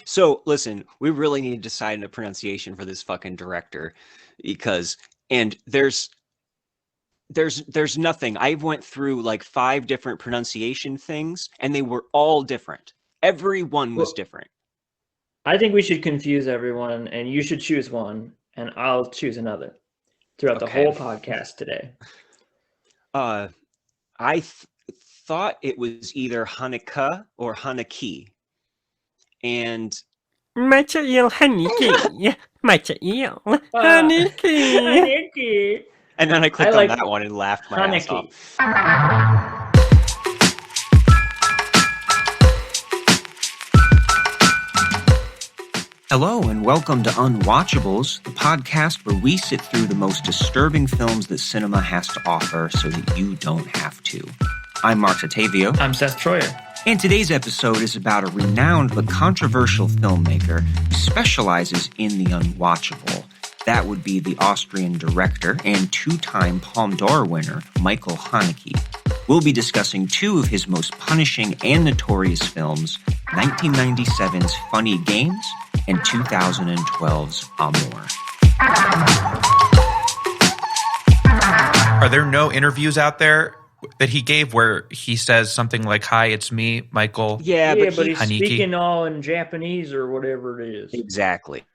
So listen, we really need to decide on a pronunciation for this fucking director because and there's nothing. I went through like 5 different pronunciation things and they were all different. Every one was Well, different. I think we should confuse everyone, and you should choose one, and I'll choose another throughout the Okay. whole podcast today. Uh I thought it was either Hanukkah or Haneke. And Michael Haneke. Michael Ah, Haneke. Haneke. and then I I clicked on like that one and laughed my ass off. Haneke. Hello, and welcome to Unwatchables, the podcast where we sit through the most disturbing films that cinema has to offer so that you don't have to. I'm Marc Dottavio. I'm Seth Troyer. And today's episode is about a renowned but controversial filmmaker who specializes in the unwatchable. That would be the Austrian director and 2-time Palme d'Or winner, Michael Haneke. We'll be discussing 2 of his most punishing and notorious films, 1997's Funny Games and 2012's Amour. Are there no interviews out there that he gave where he says something like, "Hi, it's me, Michael"? Yeah, Yeah, but but he's Haneke. speaking all in Japanese or whatever it is. exactly.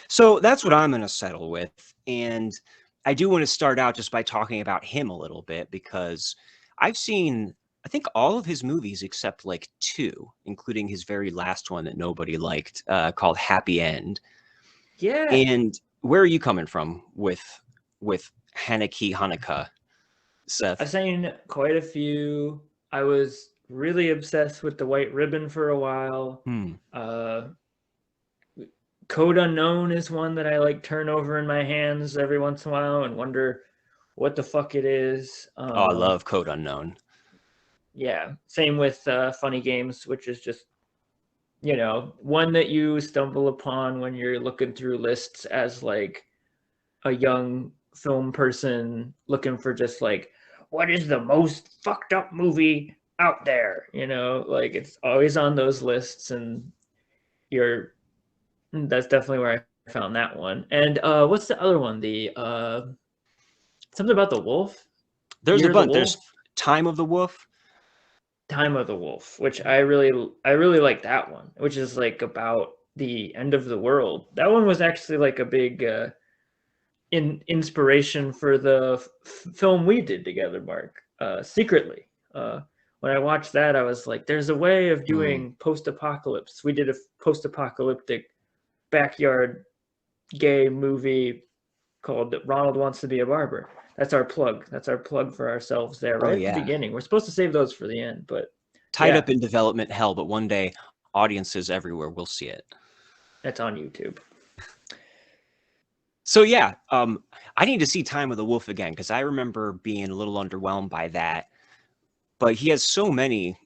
So that's what I'm going to settle with. And I do want to start out just by talking about him a little bit because I've seen, I think, all of his movies except like 2, including his very last one that nobody liked, called Happy End. Yeah. And where are you coming from with Hanukkah, Seth? I've seen quite a few. I was really obsessed with The White Ribbon for a while. Code Unknown is one that I like turn over in my hands every once in a while and wonder what the fuck it is. Oh, I love Code Unknown. Yeah, same with Funny Games, which is just, one that you stumble upon when you're looking through lists as like a young film person looking for just like, what is the most fucked up movie out there? Like it's always on those lists, and that's definitely where I found that one. And what's the other one? The something about the wolf. There's Year a of the bunch. There's Wolf? Time of the Wolf. Time of the Wolf, which I really like that one, which is like about the end of the world. That one was actually like a big inspiration for the film we did together, Marc. Secretly, when I watched that, I was like, "There's a way of doing post-apocalypse." We did a post-apocalyptic backyard gay movie called Ronald Wants to Be a Barber. That's our plug. That's our plug for ourselves there right at the beginning. We're supposed to save those for the end, but tied up in development hell, but one day audiences everywhere will see it. It's on YouTube. So yeah, I need to see Time of the Wolf again because I remember being a little underwhelmed by that. But he has so many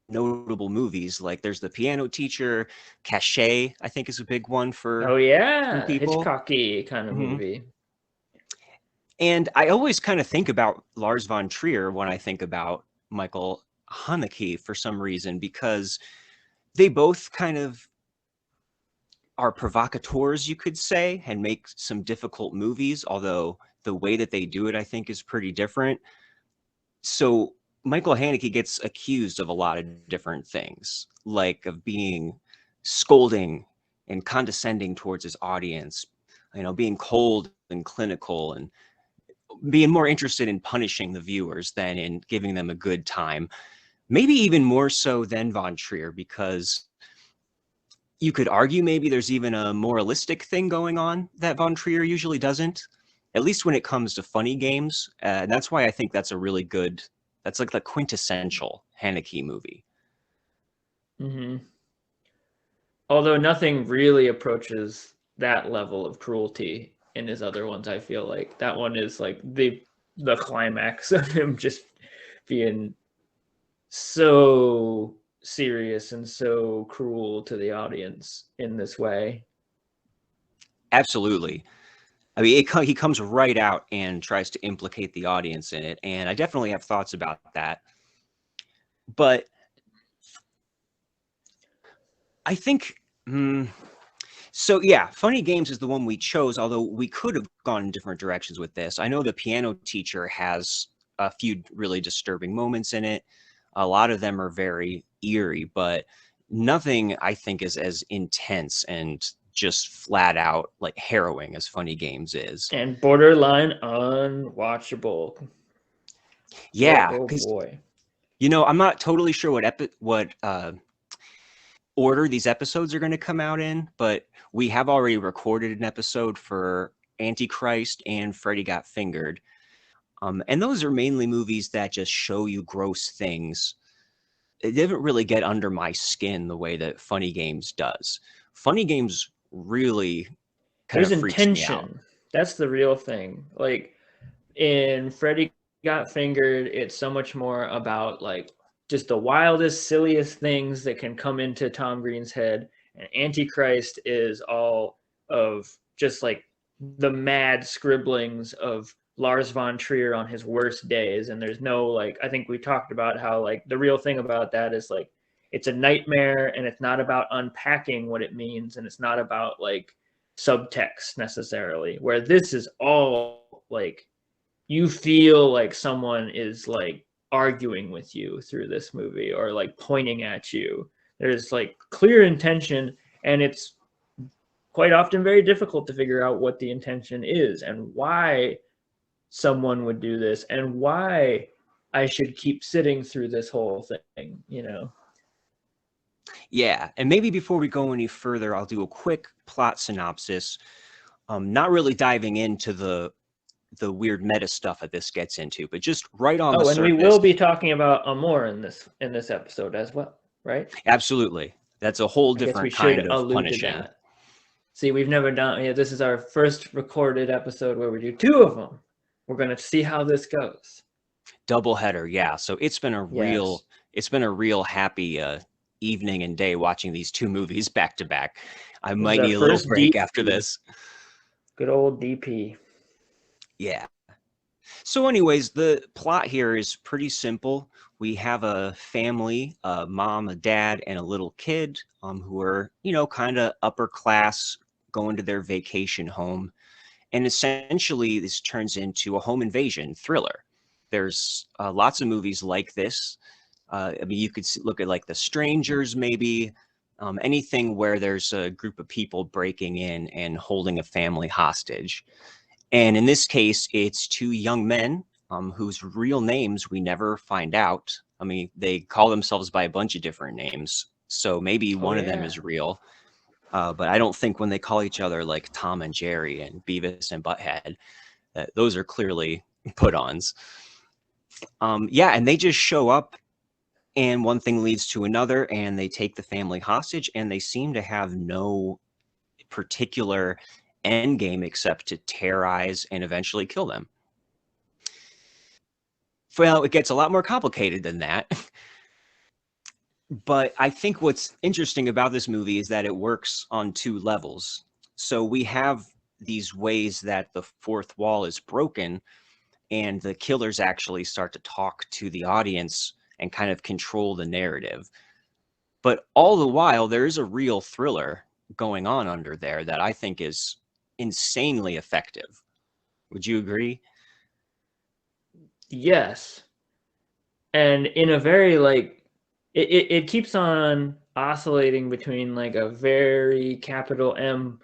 notable movies. Like there's The Piano Teacher, Cachet, I think is a big one for people. Hitchcocky kind of movie. And I always kind of think about Lars von Trier when I think about Michael Haneke for some reason, because they both kind of are provocateurs, you could say, and make some difficult movies, although the way that they do it, I think, is pretty different. So Michael Haneke gets accused of a lot of different things, like of being scolding and condescending towards his audience, being cold and clinical and being more interested in punishing the viewers than in giving them a good time. Maybe even more so than Von Trier, because you could argue maybe there's even a moralistic thing going on that Von Trier usually doesn't, at least when it comes to Funny Games. And that's why I think that's a really good, that's like the quintessential Haneke movie. Mm-hmm. Although nothing really approaches that level of cruelty in his other ones, I feel like. That one is like the climax of him just being so serious and so cruel to the audience in this way. Absolutely. I mean, he comes right out and tries to implicate the audience in it, and I definitely have thoughts about that. But I think so yeah, Funny Games is the one we chose, although we could have gone in different directions with this. I know the piano teacher has a few really disturbing moments in it. A lot of them are very eerie, but nothing I think is as intense and just flat out like harrowing as Funny Games is. And borderline unwatchable. Yeah, Oh because boy. I'm not totally sure what order these episodes are going to come out in, but we have already recorded an episode for Antichrist and Freddy Got Fingered. And those are mainly movies that just show you gross things. It didn't really get under my skin the way that Funny Games does. Funny Games really kind There's of freaks me out. intention. That's the real thing. Like in Freddy Got Fingered, it's so much more about like just the wildest, silliest things that can come into Tom Green's head. And Antichrist is all of just like the mad scribblings of Lars von Trier on his worst days. And there's no like, I think we talked about how like the real thing about that is like it's a nightmare and it's not about unpacking what it means and it's not about like subtext necessarily, where this is all like you feel like someone is like arguing with you through this movie or like pointing at you. There's like clear intention, and it's quite often very difficult to figure out what the intention is and why someone would do this and why I should keep sitting through this whole thing, Yeah, and maybe before we go any further, I'll do a quick plot synopsis. Not really diving into the weird meta stuff that this gets into, but just right on the and surface. we will be talking about Amour in this episode as well, right? Absolutely. That's a whole different kind of punishing. See, we've never done. Yeah, this is our first recorded episode where we do two of them. We're gonna see how this goes. Double header, yeah. So it's been a real happy evening and day watching these two movies back to back. I might need a little break after this. Good old DP. Yeah. So anyways, the plot here is pretty simple. We have a family, a mom, a dad, and a little kid who are, kind of upper class, going to their vacation home. And essentially, this turns into a home invasion thriller. There's lots of movies like this. You could look at like The Strangers, maybe. Anything where there's a group of people breaking in and holding a family hostage. And in this case, it's two young men whose real names we never find out. I mean, they call themselves by a bunch of different names. So maybe one of them is real. But I don't think when they call each other like Tom and Jerry and Beavis and Butthead, that those are clearly put-ons. And they just show up and one thing leads to another and they take the family hostage and they seem to have no particular end game except to terrorize and eventually kill them. Well, it gets a lot more complicated than that. But I think what's interesting about this movie is that it works on two levels. So we have these ways that the fourth wall is broken and the killers actually start to talk to the audience and kind of control the narrative. But all the while, there is a real thriller going on under there that I think is insanely effective. Would you agree? Yes. And in a very like it keeps on oscillating between like a very capital M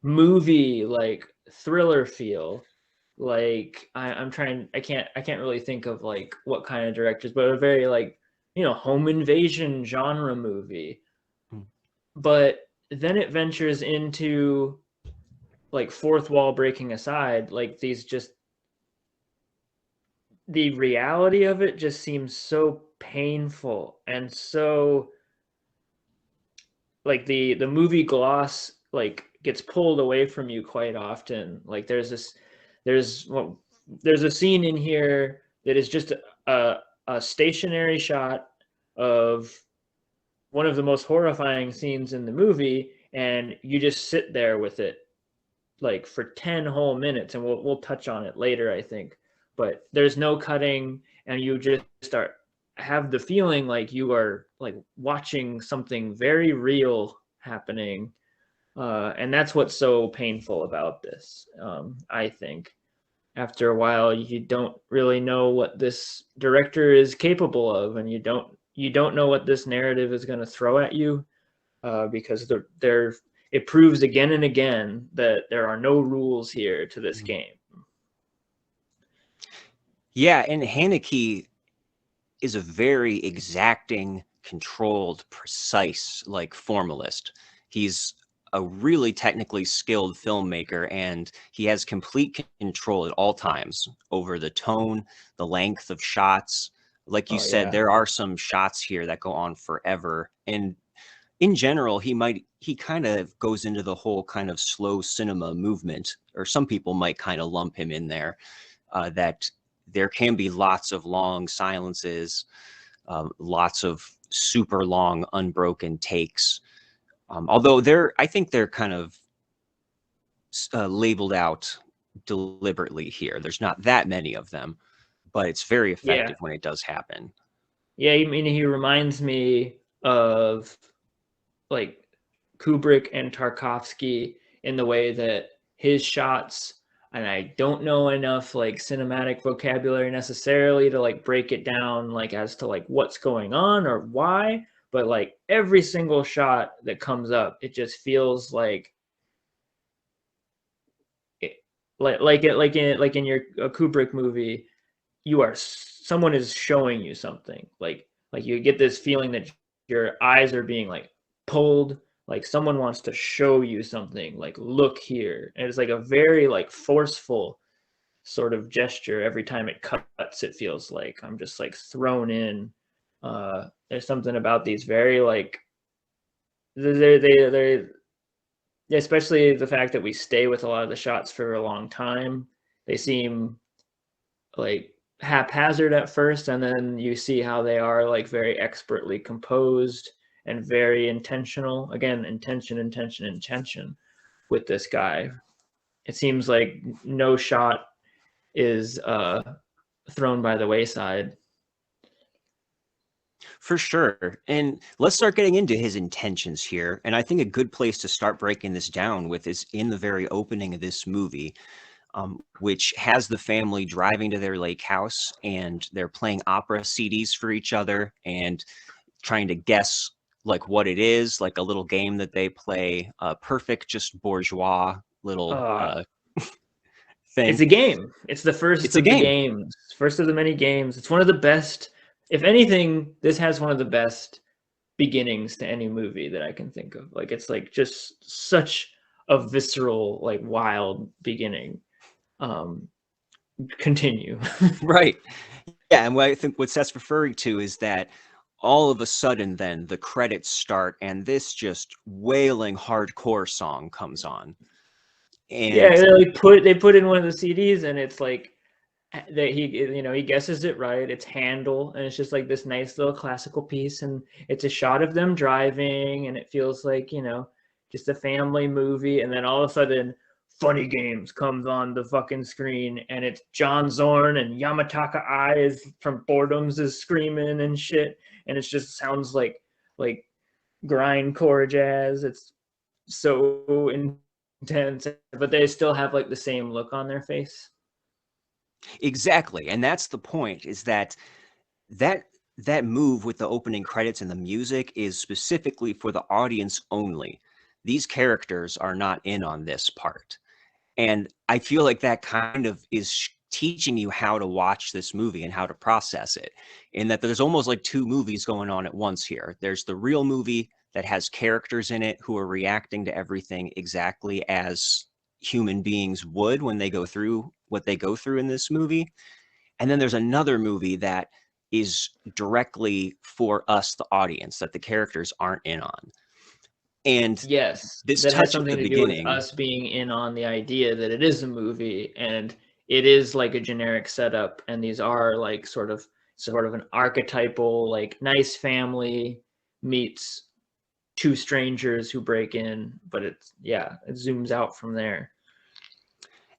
movie like thriller feel. Like I can't really think of like what kind of directors, but a very like home invasion genre movie. But then it ventures into like fourth wall breaking aside, like the reality of it just seems so painful and so like the movie gloss like gets pulled away from you quite often. Like there's a scene in here that is just a stationary shot of one of the most horrifying scenes in the movie, and you just sit there with it like for 10 whole minutes, and we'll touch on it later, I think. But there's no cutting, and you just have the feeling like you are like watching something very real happening. And that's what's so painful about this. I think after a while, you don't really know what this director is capable of, and you don't know what this narrative is going to throw at you, because it proves again and again that there are no rules here to this game. Yeah, and Haneke is a very exacting, controlled, precise, like formalist. He's a really technically skilled filmmaker, and he has complete control at all times over the tone, the length of shots. Like you said, there are some shots here that go on forever. And in general, he kind of goes into the whole kind of slow cinema movement, or some people might kind of lump him in there, that there can be lots of long silences, lots of super long unbroken takes. Although I think they're kind of labeled out deliberately here. There's not that many of them, but it's very effective when it does happen. Yeah, I mean, he reminds me of like Kubrick and Tarkovsky in the way that his shots, and I don't know enough like cinematic vocabulary necessarily to like break it down like as to like what's going on or why, but like every single shot that comes up, it just feels like like in your Kubrick movie, someone is showing you something, like you get this feeling that your eyes are being like pulled, like someone wants to show you something, like look here. And it's like a very like forceful sort of gesture every time it cuts. It feels like I'm just like thrown in. There's something about these very like they especially the fact that we stay with a lot of the shots for a long time. They seem like haphazard at first, and then you see how they are like very expertly composed and very intentional. Again, intention with this guy. It seems like no shot is thrown by the wayside. For sure. And let's start getting into his intentions here. And I think a good place to start breaking this down with is in the very opening of this movie, which has the family driving to their lake house, and they're playing opera CDs for each other and trying to guess like what it is, like a little game that they play, perfect, just bourgeois little thing. It's a game. It's the first of the games. First of the many games. It's one of the best. If anything, this has one of the best beginnings to any movie that I can think of. Like it's like just such a visceral, like wild beginning. Continue. Right. Yeah, and what I think what Seth's referring to is that all of a sudden then the credits start and this just wailing hardcore song comes on. And yeah, they put in one of the CDs, and it's like that he guesses it right. It's Handel, and it's just like this nice little classical piece, and it's a shot of them driving, and it feels like just a family movie. And then all of a sudden Funny Games comes on the fucking screen, and it's John Zorn, and Yamataka Ai is from Boredoms is screaming and shit, and it just sounds like grindcore jazz. It's so intense, but they still have like the same look on their face. Exactly. And that's the point, is that move with the opening credits and the music is specifically for the audience only. These characters are not in on this part. And I feel like that kind of is teaching you how to watch this movie and how to process it, in that there's almost like two movies going on at once here. There's the real movie that has characters in it who are reacting to everything exactly as human beings would when they go through what they go through in this movie. And then there's another movie that is directly for us, the audience, that the characters aren't in on. And yes, this that touch has something at the to beginning, do with us being in on the idea that it is a movie, and it is like a generic setup, and these are like sort of an archetypal, like nice family meets two strangers who break in, but it zooms out from there.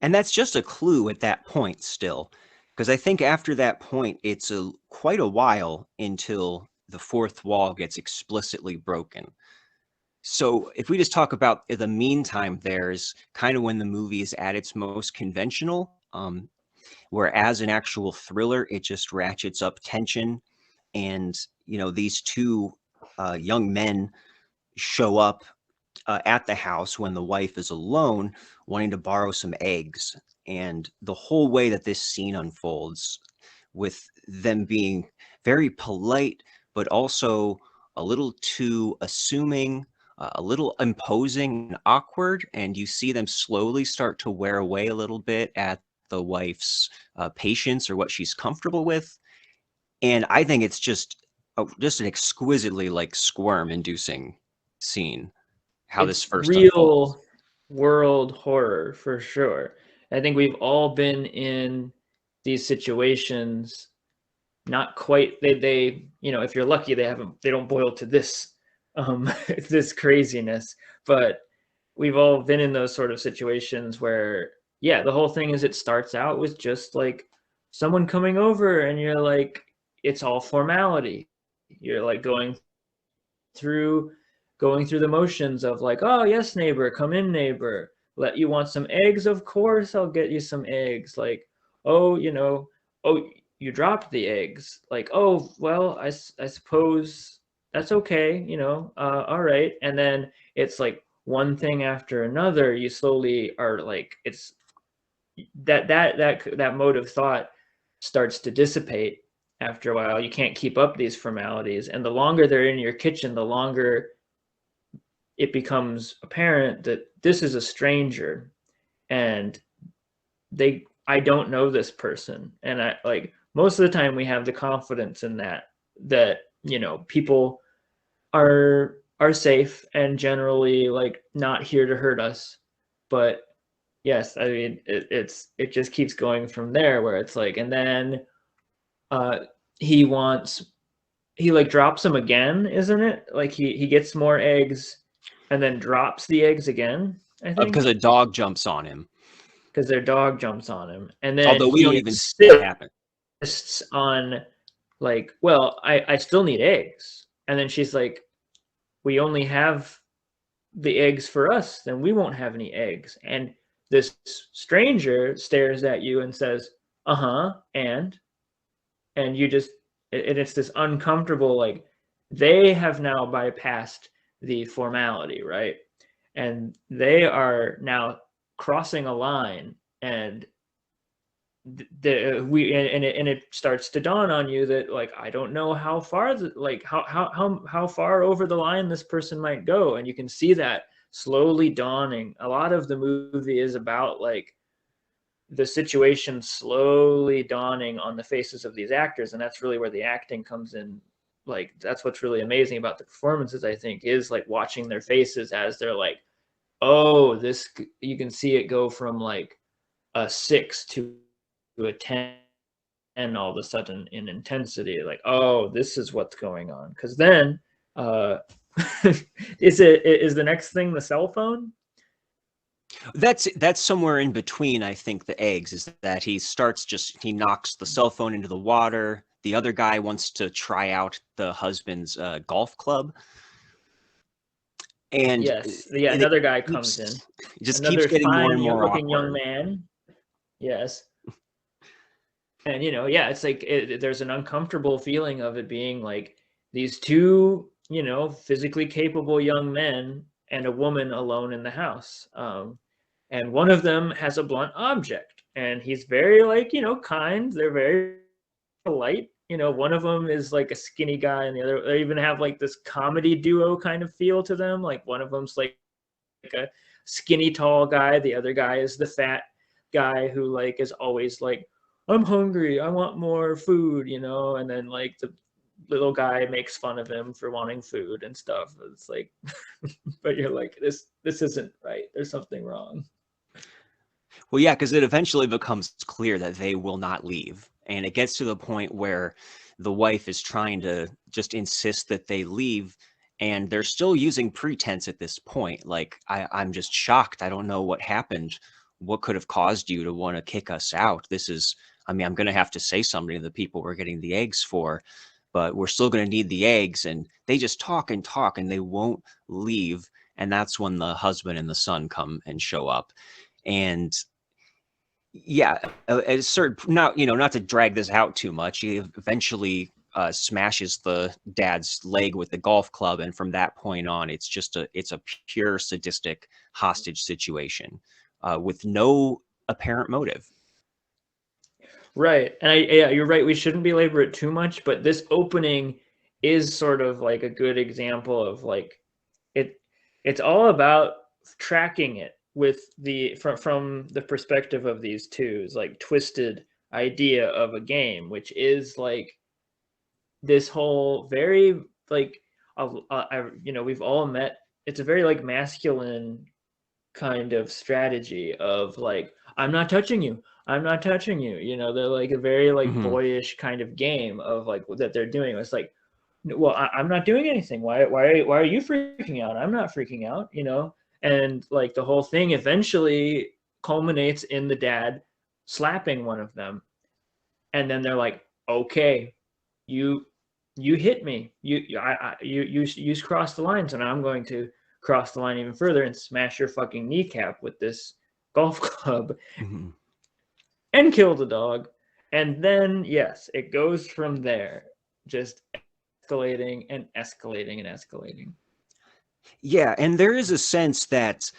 And that's just a clue at that point still, because I think after that point, it's quite a while until the fourth wall gets explicitly broken. So if we just talk about the meantime, there's kind of when the movie is at its most conventional, whereas an actual thriller, it just ratchets up tension. And, you know, these two young men show up at the house when the wife is alone, wanting to borrow some eggs. And the whole way that this scene unfolds, with them being very polite, but also a little too assuming, a little imposing and awkward. And you see them slowly start to wear away a little bit at the wife's patience or what she's comfortable with. And I think it's just an exquisitely like squirm-inducing scene. How It's this first real unfolds. world horror for sure. I think we've all been in these situations. Not quite. They you know, if you're lucky, they don't boil to this this craziness. But we've all been in those sort of situations where, yeah, the whole thing is it starts out with just like someone coming over, and you're like, it's all formality. You're like through through the motions of like, oh yes, neighbor, come in, neighbor. You want some eggs? Of course, I'll get you some eggs. Like, oh, you know, oh, you dropped the eggs. Like, oh, well, I suppose that's okay, you know, all right. And then it's like one thing after another. You slowly are like, it's that mode of thought starts to dissipate after a while. You can't keep up these formalities, and the longer they're in your kitchen, the longer it becomes apparent that this is a stranger, and I don't know this person. And I like, most of the time we have the confidence in that you know, people are safe and generally like not here to hurt us. But yes, I mean, it just keeps going from there, where it's like, and then he like drops them again, isn't it? Like he gets more eggs and then drops the eggs again, I think. Because a dog jumps on him. Because their dog jumps on him. And then Although we don't he even see it happen. insists on like, well, I still need eggs. And then she's like, we only have the eggs for us, then we won't have any eggs. And this stranger stares at you and says, and you just, and it's this uncomfortable, like, they have now bypassed the formality, right? And they are now crossing a line, and it starts to dawn on you that, like, I don't know how far how far over the line this person might go. And you can see that slowly dawning. A lot of the movie is about like the situation slowly dawning on the faces of these actors, and that's really where the acting comes in. Like, that's what's really amazing about the performances, I think, is like watching their faces as they're like, oh, this, you can see it go from like a 6 to a 10 all of a sudden in intensity. Like, oh, this is what's going on. Because then is the next thing the cell phone? That's somewhere in between. I think the eggs is that he knocks the cell phone into the water. The other guy wants to try out the husband's golf club. And yes, yeah, another guy comes in. It just another keeps getting more and more looking awkward. young man. Yes. And, you know, yeah, it's like there's an uncomfortable feeling of it being like these two, you know, physically capable young men and a woman alone in the house. And one of them has a blunt object, and he's very, like, you know, kind. They're very polite. You know, one of them is like a skinny guy, and the other, they even have like this comedy duo kind of feel to them. Like, one of them's like a skinny tall guy. The other guy is the fat guy who like is always like, I'm hungry, I want more food, you know. And then like the little guy makes fun of him for wanting food and stuff. It's like, but you're like, this isn't right. There's something wrong. Well, yeah, because it eventually becomes clear that they will not leave. And it gets to the point where the wife is trying to just insist that they leave. And they're still using pretense at this point. Like, I'm just shocked. I don't know what happened. What could have caused you to want to kick us out? This is, I mean, I'm going to have to say something to the people we're getting the eggs for. but we're still going to need the eggs. And they just talk and talk, and they won't leave. And that's when the husband and the son come and show up. And yeah, a certain, not to drag this out too much, he eventually smashes the dad's leg with the golf club, and from that point on, it's a pure sadistic hostage situation with no apparent motive. Right. And yeah, you're right. We shouldn't belabor it too much, but this opening is sort of like a good example of like it's all about tracking it with from the perspective of these two's like twisted idea of a game, which is like this whole very like we've all met, it's a very like masculine kind of strategy of like, I'm not touching you, they're like a very like boyish kind of game of like that they're doing. It's like, well, I'm not doing anything, why are you freaking out? I'm not freaking out, and like the whole thing eventually culminates in the dad slapping one of them, and then they're like, okay, you hit me, you crossed the line, so now I'm going to cross the line even further and smash your fucking kneecap with this golf club and kill the dog. And then yes, it goes from there, just escalating and escalating and escalating. Yeah, and there is a sense that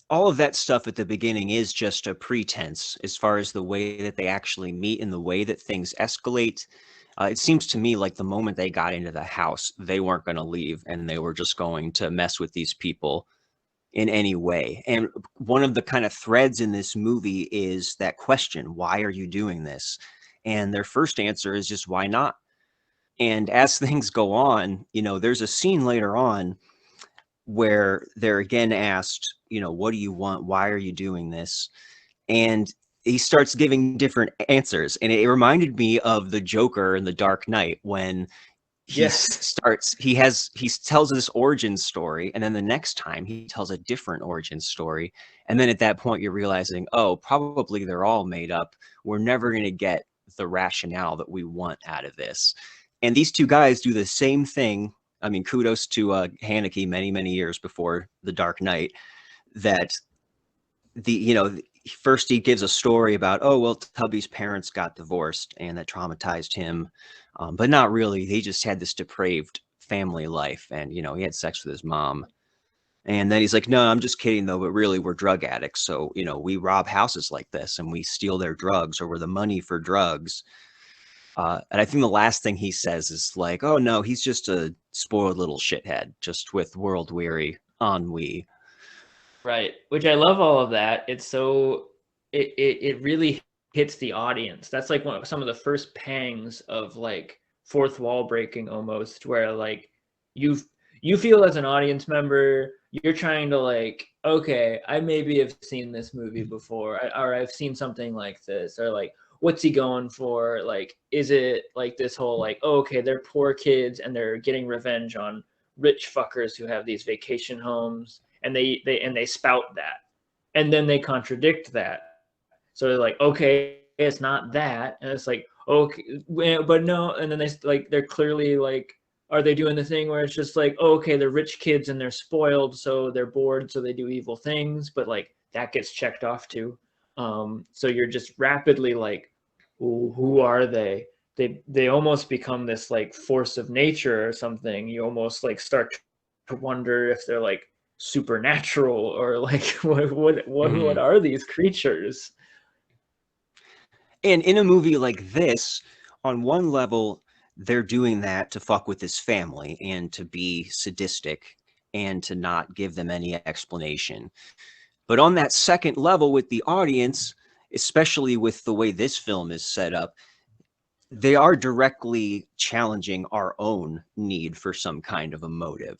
all of that stuff at the beginning is just a pretense as far as the way that they actually meet and the way that things escalate. It seems to me like the moment they got into the house, they weren't going to leave, and they were just going to mess with these people in any way. And one of the kind of threads in this movie is that question, why are you doing this? And their first answer is just, why not? And as things go on, there's a scene later on where they're again asked, what do you want? Why are you doing this? And he starts giving different answers. And it reminded me of the Joker in The Dark Knight when he tells this origin story, and then the next time he tells a different origin story. And then at that point you're realizing, oh, probably they're all made up. We're never going to get the rationale that we want out of this. And these two guys do the same thing. I mean, kudos to Haneke many, many years before The Dark Knight, that first he gives a story about, oh, well, Tubby's parents got divorced and that traumatized him. But not really. He just had this depraved family life, and, he had sex with his mom. And then he's like, no, I'm just kidding, though. But really, we're drug addicts. So, we rob houses like this and we steal their drugs, or we're the money for drugs. And I think the last thing he says is like, oh, no, he's just a spoiled little shithead, just with world-weary ennui. Right. Which I love all of that. It's so, it really hits the audience. That's like some of the first pangs of like fourth wall breaking almost, where like you feel as an audience member, you're trying to like, okay, I maybe have seen this movie before, or I've seen something like this, or like, what's he going for? Like, is it like this whole like, oh, okay, they're poor kids and they're getting revenge on rich fuckers who have these vacation homes, and they spout that, and then they contradict that. So they're like, okay, it's not that, and it's like, okay, but no, and then they're clearly like, are they doing the thing where it's just like, oh, okay, they're rich kids and they're spoiled, so they're bored, so they do evil things, but like that gets checked off too. So you're just rapidly like, who are they? They almost become this like force of nature or something. You almost like start to wonder if they're like supernatural, or like what are these creatures? And in a movie like this, on one level, they're doing that to fuck with his family and to be sadistic and to not give them any explanation. But on that second level with the audience, especially with the way this film is set up, they are directly challenging our own need for some kind of a motive.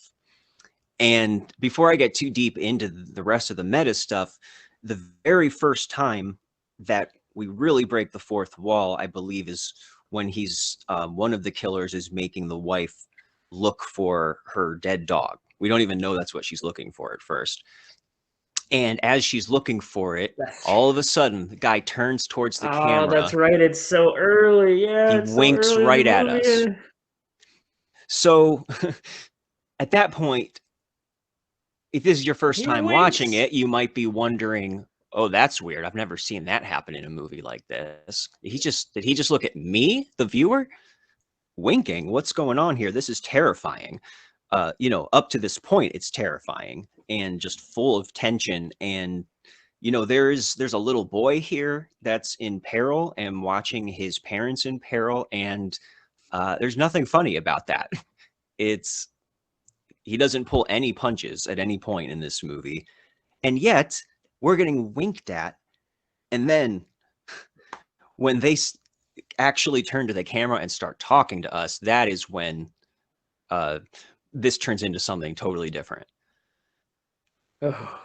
And before I get too deep into the rest of the meta stuff, the very first time that we really break the fourth wall, I believe, is when he's one of the killers is making the wife look for her dead dog. We don't even know that's what she's looking for at first. And as she's looking for it, all of a sudden, the guy turns towards the camera. Oh, that's right. It's so early. Yeah. He winks right at us. So at that point, if this is your first He time watching winks. it, you might be wondering, oh, that's weird. I've never seen that happen in a movie like this. Did he just look at me, the viewer, winking? What's going on here? This is terrifying. Up to this point, it's terrifying and just full of tension. And there's a little boy here that's in peril and watching his parents in peril, and there's nothing funny about that. He doesn't pull any punches at any point in this movie, and yet we're getting winked at. And then when they actually turn to the camera and start talking to us, that is when this turns into something totally different. Oh,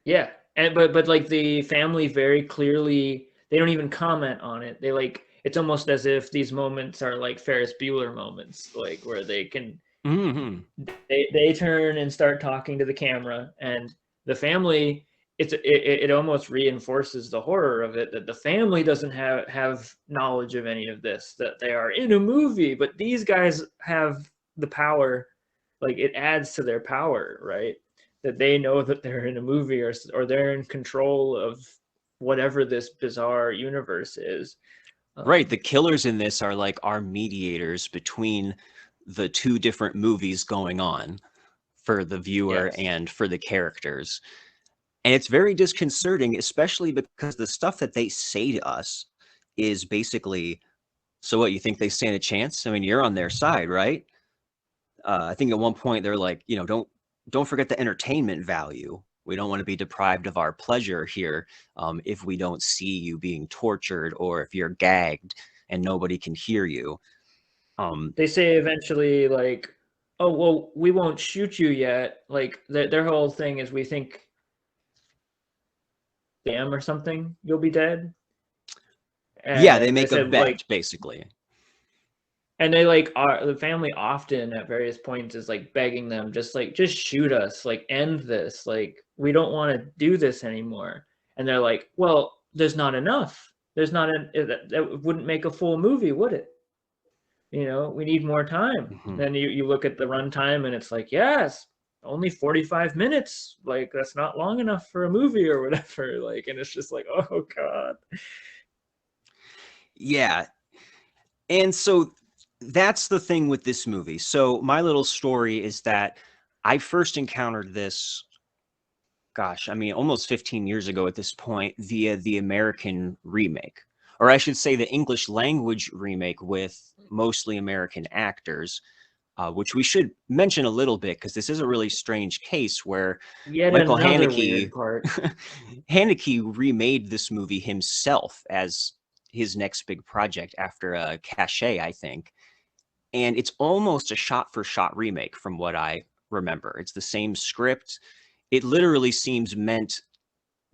yeah. And but like the family very clearly, they don't even comment on it. They like, it's almost as if these moments are like Ferris Bueller moments, like where they can they turn and start talking to the camera, and the family, it almost reinforces the horror of it, that the family doesn't have knowledge of any of this, that they are in a movie, but these guys have the power. Like, it adds to their power, right? That they know that they're in a movie, or they're in control of whatever this bizarre universe is. Right. The killers in this are like our mediators between the two different movies going on for the viewer Yes. and for the characters. And it's very disconcerting, especially because the stuff that they say to us is basically, so what, you think they stand a chance? I mean, you're on their side, right? I think at one point they're like, don't forget the entertainment value. We don't want to be deprived of our pleasure here if we don't see you being tortured, or if you're gagged and nobody can hear you. They say eventually, like, oh, well, we won't shoot you yet. Like, their whole thing is, we think, damn, or something, you'll be dead. Yeah, they make a said, bet, like, basically. and they like the family often at various points is like begging them, just shoot us, like, end this, like, we don't want to do this anymore. And they're like, well, there's not enough. There's not that wouldn't make a full movie, would it? We need more time. Then you look at the runtime and it's like, yes, only 45 minutes. Like, that's not long enough for a movie or whatever. Like, and it's just like, oh God. Yeah. And so that's the thing with this movie. So my little story is that I first encountered this, gosh, I mean, almost 15 years ago at this point, via the American remake, or I should say the English language remake with mostly American actors, which we should mention a little bit, because this is a really strange case where Yet Michael another Haneke, weird part. Haneke remade this movie himself as his next big project after Cachet, I think. And it's almost a shot-for-shot remake from what I remember. It's the same script. It literally seems meant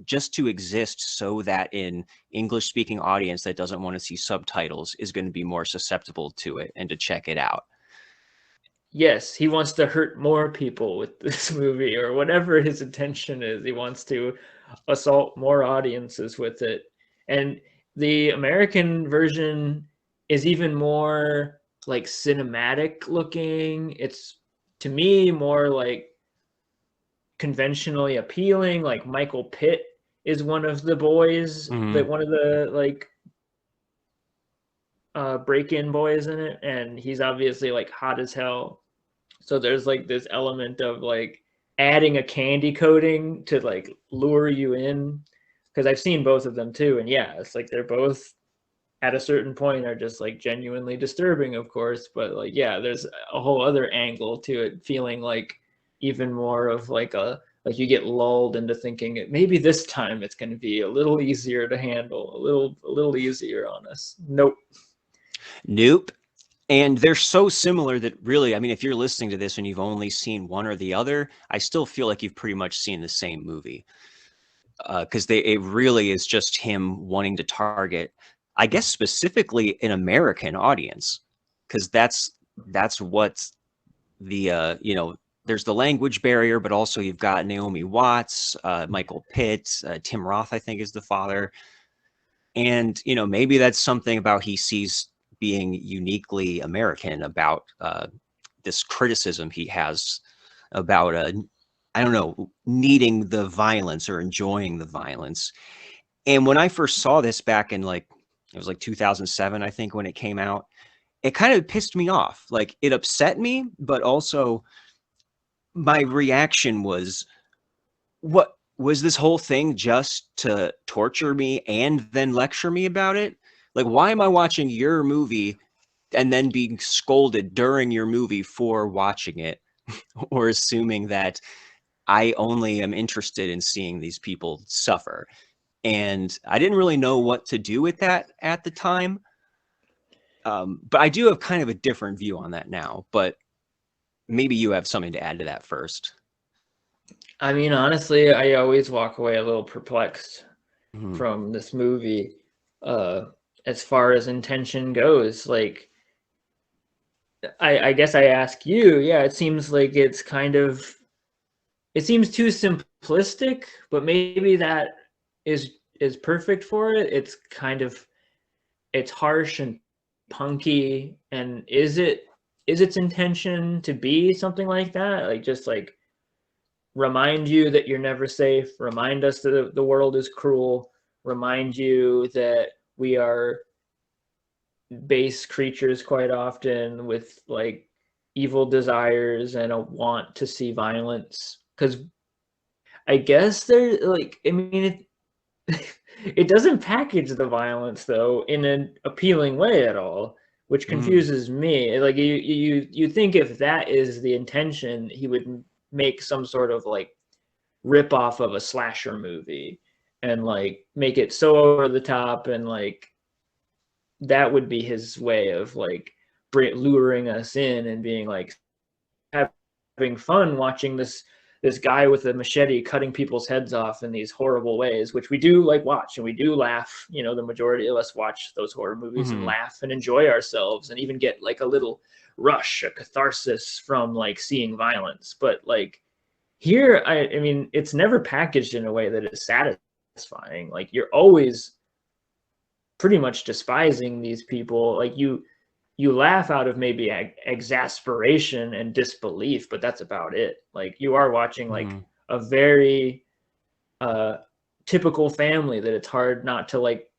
just to exist so that an English-speaking audience that doesn't want to see subtitles is going to be more susceptible to it and to check it out. Yes, he wants to hurt more people with this movie, or whatever his intention is. He wants to assault more audiences with it. And the American version is even more like cinematic looking. It's, to me, more like conventionally appealing. Like, Michael Pitt is one of the boys, like one of the like break-in boys in it, and he's obviously like hot as hell. So there's like this element of like adding a candy coating to like lure you in, because I've seen both of them too, and yeah, it's like they're both at a certain point are just like genuinely disturbing, of course, but like, yeah, there's a whole other angle to it, feeling like even more of like you get lulled into thinking maybe this time it's going to be a little easier to handle, a little easier on us. Nope. And they're so similar that really, I mean, if you're listening to this and you've only seen one or the other, I still feel like you've pretty much seen the same movie. Because it really is just him wanting to target, I guess, specifically an American audience, because that's what the there's the language barrier, but also you've got Naomi Watts, Michael Pitt, Tim Roth, I think, is the father, and maybe that's something about he sees being uniquely American about this criticism he has about I don't know, needing the violence or enjoying the violence. And when I first saw this back in like, it was like 2007, I think, when it came out, it kind of pissed me off. Like, it upset me, but also my reaction was, what was this whole thing just to torture me and then lecture me about it? Like, why am I watching your movie and then being scolded during your movie for watching it, or assuming that I only am interested in seeing these people suffer? And I didn't really know what to do with that at the time. But I do have kind of a different view on that now, but maybe you have something to add to that first. I mean, honestly, I always walk away a little perplexed Mhm. from this movie as far as intention goes. Like, I guess I ask you, yeah, it seems like it's kind of, it seems too simplistic, but maybe that is perfect for it. It's kind of, it's harsh and punky. And is its intention to be something like that? Like, just like remind you that you're never safe, remind us that the world is cruel, remind you that we are base creatures quite often with like evil desires and a want to see violence? Because I guess there, like, I mean, it doesn't package the violence though in an appealing way at all, which confuses me. Like, you think if that is the intention, he would make some sort of like rip off of a slasher movie and like make it so over the top, and like that would be his way of like luring us in and being like having fun watching this guy with a machete cutting people's heads off in these horrible ways, which we do like watch and we do laugh. You know, the majority of us watch those horror movies and laugh and enjoy ourselves and even get like a little rush, a catharsis from like seeing violence. But like here, I mean, it's never packaged in a way that is satisfying. Like, you're always pretty much despising these people. Like, you laugh out of maybe exasperation and disbelief, but that's about it. Like, you are watching like a very typical family that it's hard not to like.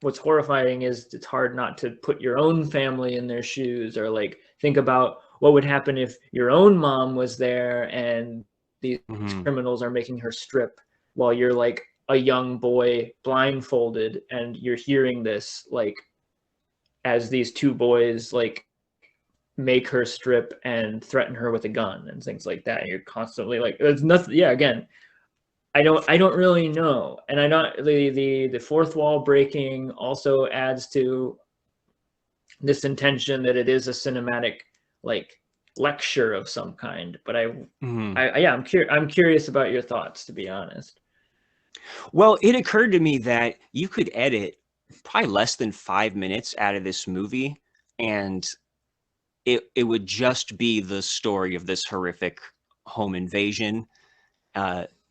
What's horrifying is it's hard not to put your own family in their shoes, or like think about what would happen if your own mom was there and these criminals are making her strip while you're like a young boy blindfolded, and you're hearing this like as these two boys like make her strip and threaten her with a gun and things like that. And you're constantly like, there's nothing. Yeah, again, I don't really know. And I know the fourth wall breaking also adds to this intention that it is a cinematic like lecture of some kind. But I'm curious about your thoughts, to be honest. Well, it occurred to me that you could edit probably less than 5 minutes out of this movie, and it would just be the story of this horrific home invasion.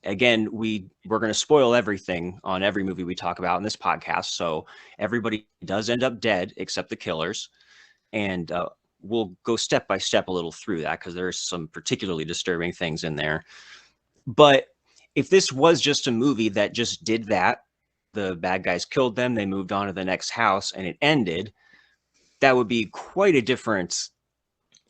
Again, we're going to spoil everything on every movie we talk about in this podcast, so everybody does end up dead except the killers, and we'll go step by step a little through that because there's some particularly disturbing things in there. But if this was just a movie that just did that, the bad guys killed them, they moved on to the next house, and it ended, that would be quite a different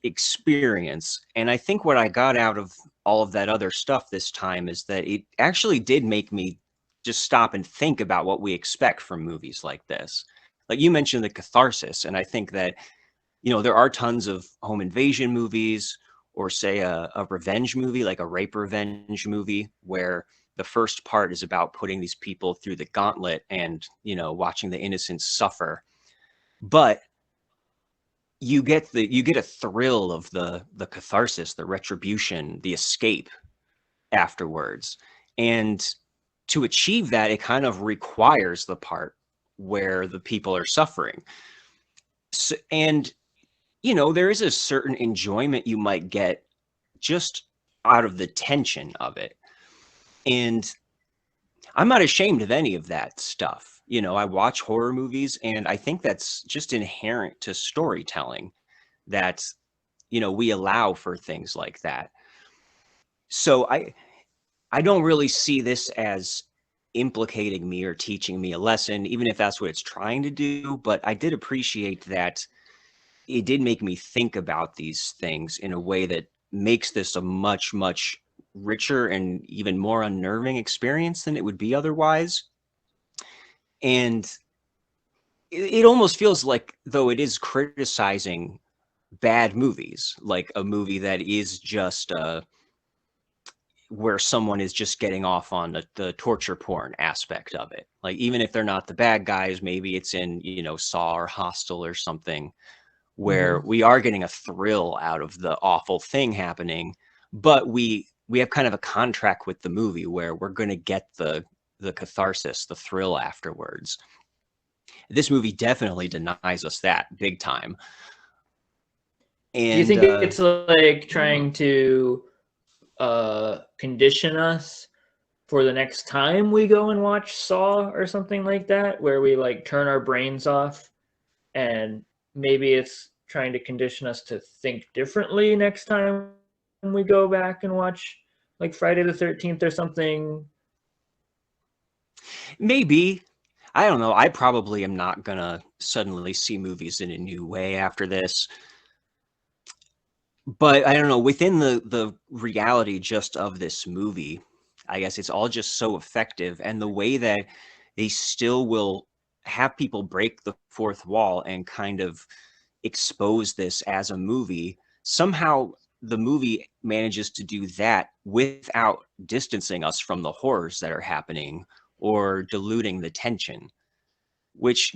experience. And I think what I got out of all of that other stuff this time is that it actually did make me just stop and think about what we expect from movies like this. Like you mentioned the catharsis, and I think that, you know, there are tons of home invasion movies, or say a revenge movie, like a rape revenge movie, where the first part is about putting these people through the gauntlet and, you know, watching the innocents suffer. But you get a thrill of the catharsis, the retribution, the escape afterwards. And to achieve that, it kind of requires the part where the people are suffering. So, and, you know, there is a certain enjoyment you might get just out of the tension of it. And I'm not ashamed of any of that stuff. You know, I watch horror movies, and I think that's just inherent to storytelling, that we allow for things like that. So I don't really see this as implicating me or teaching me a lesson, even if that's what it's trying to do. But I did appreciate that it did make me think about these things in a way that makes this a much, much richer and even more unnerving experience than it would be otherwise. And it almost feels like, though, it is criticizing bad movies, like a movie that is just where someone is just getting off on the torture porn aspect of it. Like, even if they're not the bad guys, maybe it's in, Saw or Hostel or something, where we are getting a thrill out of the awful thing happening, but we have kind of a contract with the movie where we're going to get the catharsis, the thrill afterwards. This movie definitely denies us that big time. And do you think it's like trying to condition us for the next time we go and watch Saw or something like that, where we like turn our brains off, and maybe it's trying to condition us to think differently next time we go back and watch like Friday the 13th or something? Maybe. I don't know. I probably am not going to suddenly see movies in a new way after this. But I don't know, within the reality just of this movie, I guess it's all just so effective. And the way that they still will have people break the fourth wall and kind of expose this as a movie, somehow the movie manages to do that without distancing us from the horrors that are happening or diluting the tension, which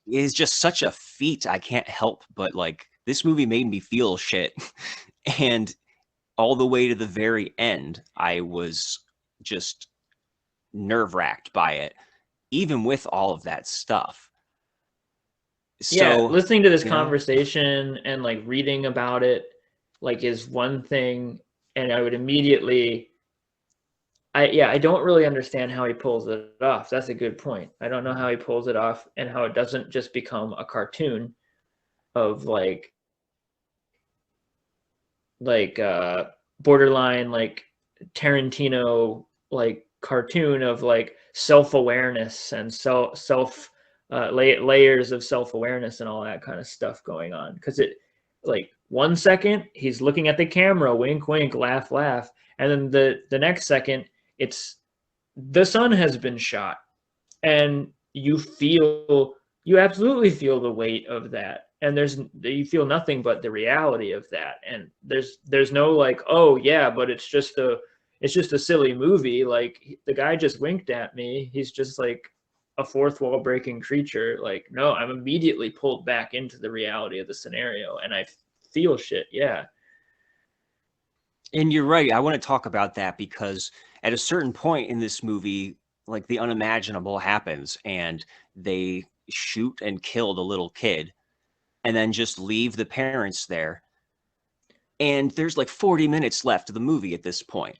is just such a feat. I can't help but like, this movie made me feel shit. And all the way to the very end, I was just nerve-wracked by it, even with all of that stuff. So listening to this conversation and like reading about it like is one thing, and I would immediately I don't really understand how he pulls it off. That's a good point. I don't know how he pulls it off and how it doesn't just become a cartoon of like borderline like Tarantino like cartoon of like self-awareness and self layers of self-awareness and all that kind of stuff going on. Because it like 1 second he's looking at the camera, wink wink, laugh laugh, and then the next second it's the sun has been shot, and you absolutely feel the weight of that, and you feel nothing but the reality of that. And there's no like, oh yeah, but it's just a silly movie, like the guy just winked at me, he's just like a fourth wall breaking creature. Like, no, I'm immediately pulled back into the reality of the scenario and I feel shit. And you're right. I want to talk about that because at a certain point in this movie, like the unimaginable happens and they shoot and kill the little kid and then just leave the parents there. And there's like 40 minutes left of the movie at this point.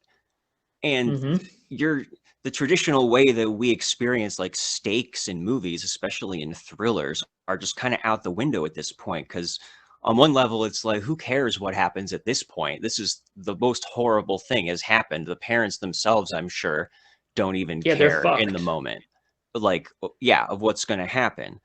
And the traditional way that we experience like stakes in movies, especially in thrillers, are just kind of out the window at this point. Because on one level, it's like, who cares what happens at this point? This is the most horrible thing has happened. The parents themselves, I'm sure, don't even care in the moment. But like, of what's going to happen.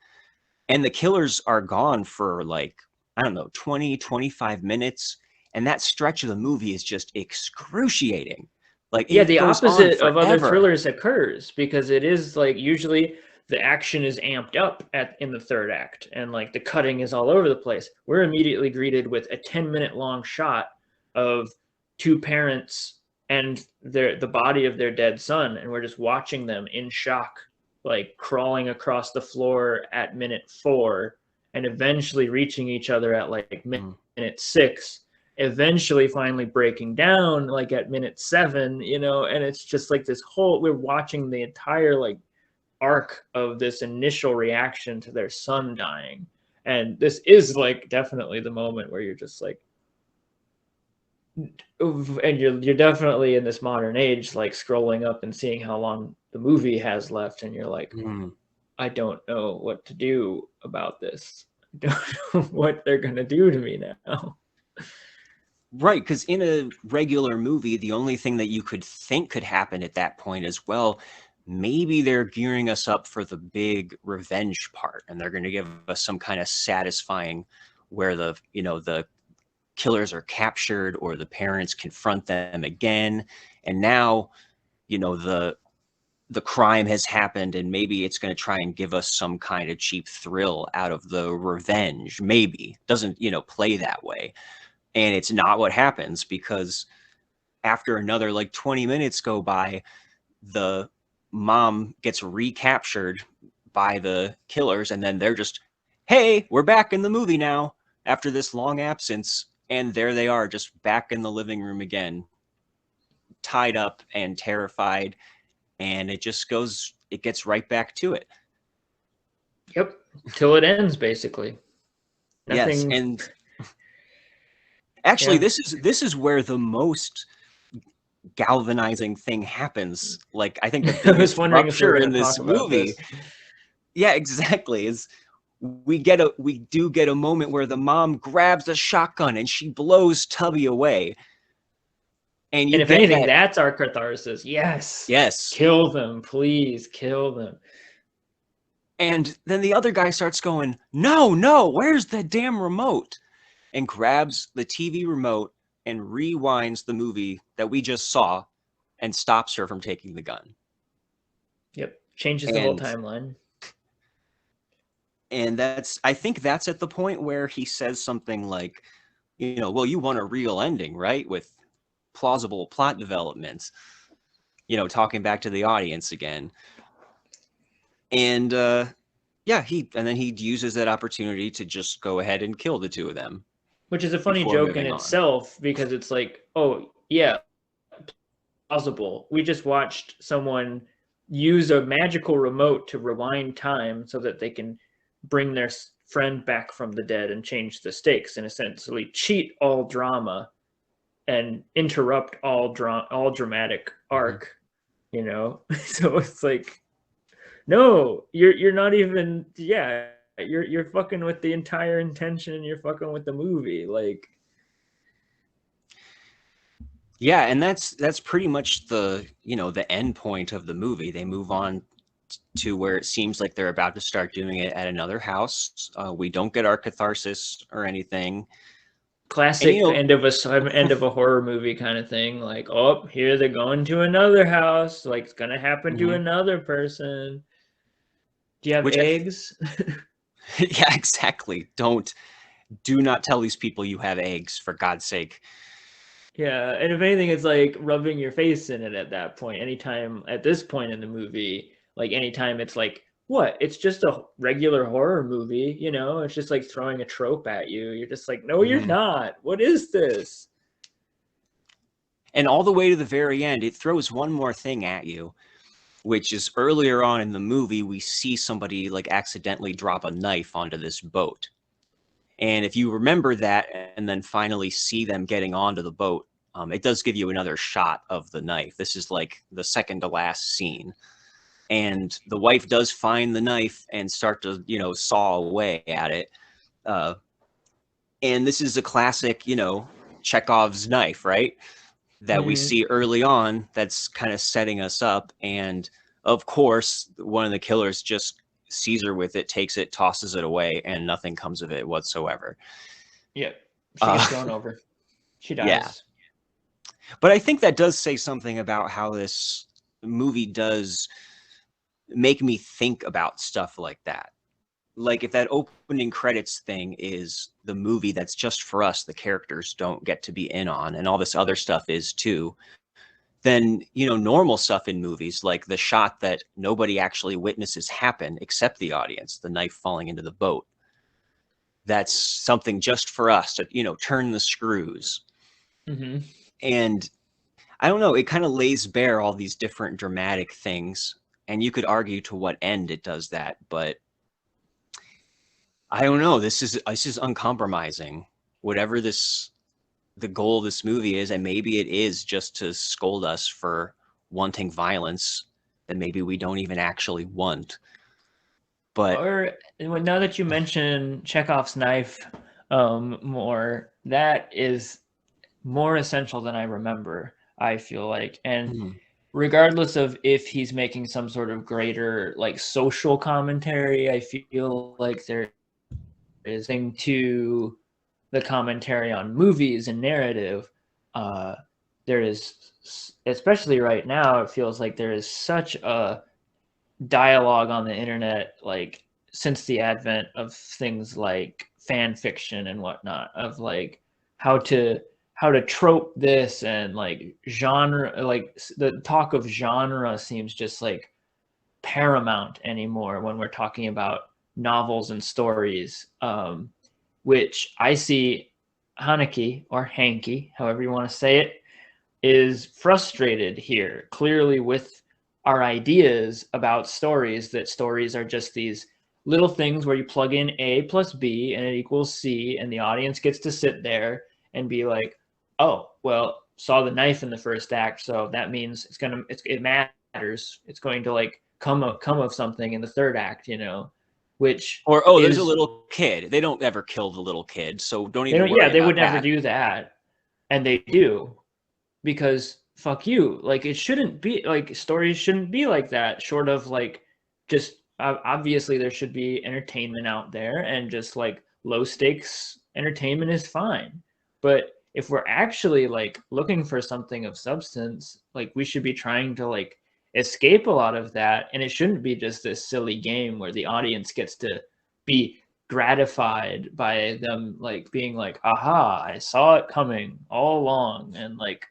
And the killers are gone for like, I don't know, 20, 25 minutes. And that stretch of the movie is just excruciating. Like, the opposite of other thrillers occurs, because it is like usually the action is amped up in the third act and like the cutting is all over the place. We're immediately greeted with a 10-minute long shot of two parents and the body of their dead son, and we're just watching them in shock, like crawling across the floor at minute 4 and eventually reaching each other at like minute 6. Eventually finally breaking down like at minute 7, and it's just like this whole, we're watching the entire like arc of this initial reaction to their son dying. And this is like definitely the moment where you're just like, and you're definitely in this modern age, like scrolling up and seeing how long the movie has left, and you're like, I don't know what to do about this. I don't know what they're gonna do to me now. Right, because in a regular movie, the only thing that you could think could happen at that point is, well, maybe they're gearing us up for the big revenge part, and they're going to give us some kind of satisfying where the killers are captured or the parents confront them again, and now, the crime has happened, and maybe it's going to try and give us some kind of cheap thrill out of the revenge. Maybe doesn't play that way. And it's not what happens, because after another like 20 minutes go by, the mom gets recaptured by the killers, and then they're just, hey, we're back in the movie now after this long absence. And there they are, just back in the living room again, tied up and terrified. And it gets right back to it. Yep. Till it ends, basically. Yes. Nothing... And actually, Yeah. this is where the most galvanizing thing happens. Like, I think the I was biggest wondering if we were rupture in going to this talk about movie. this. Yeah, exactly. Is we do get a moment where the mom grabs a shotgun and she blows Tubby away. And And if get anything, that, that's our catharsis. Yes. yes. Kill them, please. Kill them. And then the other guy starts going, no, where's the damn remote? And grabs the TV remote and rewinds the movie that we just saw and stops her from taking the gun. Yep. Changes the whole timeline. And I think that's at the point where he says something like, well, you want a real ending, right? With plausible plot developments, talking back to the audience again. And then he uses that opportunity to just go ahead and kill the two of them. Which is a funny before joke in moving on. itself, because it's like, oh, yeah, plausible. We just watched someone use a magical remote to rewind time so that they can bring their friend back from the dead and change the stakes, and essentially cheat all drama and interrupt all dramatic arc, So it's like, no, you're not even, you're fucking with the entire intention. You're fucking with the movie, like. Yeah, and that's pretty much the end point of the movie. They move on to where it seems like they're about to start doing it at another house. We don't get our catharsis or anything. Classic end of a horror movie kind of thing. Like, oh, here they're going to another house. Like, it's gonna happen to another person. Do you have eggs? Yeah, exactly. Do not tell these people you have eggs, for God's sake. Yeah, and if anything, it's like rubbing your face in it at that point. Anytime at this point in the movie, like anytime it's like, what? It's just a regular horror movie, It's just like throwing a trope at you. You're just like, no, you're not. What is this? And all the way to the very end, it throws one more thing at you, which is earlier on in the movie, we see somebody like accidentally drop a knife onto this boat. And if you remember that and then finally see them getting onto the boat, it does give you another shot of the knife. This is like the second to last scene. And the wife does find the knife and start to, saw away at it. And this is a classic, Chekhov's knife, right? That we see early on that's kind of setting us up. And of course, one of the killers just sees her with it, takes it, tosses it away, and nothing comes of it whatsoever. Yeah, she gets thrown over. She dies. Yeah. But I think that does say something about how this movie does make me think about stuff like that. Like, if that opening credits thing is the movie that's just for us, the characters don't get to be in on, and all this other stuff is too, then, normal stuff in movies, like the shot that nobody actually witnesses happen except the audience, the knife falling into the boat, that's something just for us to, turn the screws. And I don't know, it kind of lays bare all these different dramatic things, and you could argue to what end it does that, but I don't know. This is uncompromising. Whatever the goal of this movie is, and maybe it is just to scold us for wanting violence that maybe we don't even actually want. But now that you mention Chekhov's knife more, that is more essential than I remember, I feel like. And Mhm. regardless of if he's making some sort of greater like social commentary, I feel like there is thing to the commentary on movies and narrative. There is, especially right now, it feels like there is such a dialogue on the internet, like since the advent of things like fan fiction and whatnot, of like how to trope this, and like genre, like the talk of genre seems just like paramount anymore when we're talking about novels and stories, which I see Haneke, or Hanke, however you want to say it, is frustrated here, clearly, with our ideas about stories, that stories are just these little things where you plug in A plus B and it equals C, and the audience gets to sit there and be like, oh, well, saw the knife in the first act, so that means it matters. It's going to like come of something in the third act, which Or, oh, there's a is, little kid. They don't ever kill the little kid, so don't they even don't, worry yeah, they would about never that. do that, and they do, because fuck you. Like, it shouldn't be like, stories shouldn't be like that, short of like, just obviously there should be entertainment out there, and just like low stakes entertainment is fine. But if we're actually like looking for something of substance, like we should be trying to like escape a lot of that, and it shouldn't be just this silly game where the audience gets to be gratified by them like being like, aha, I saw it coming all along. And like,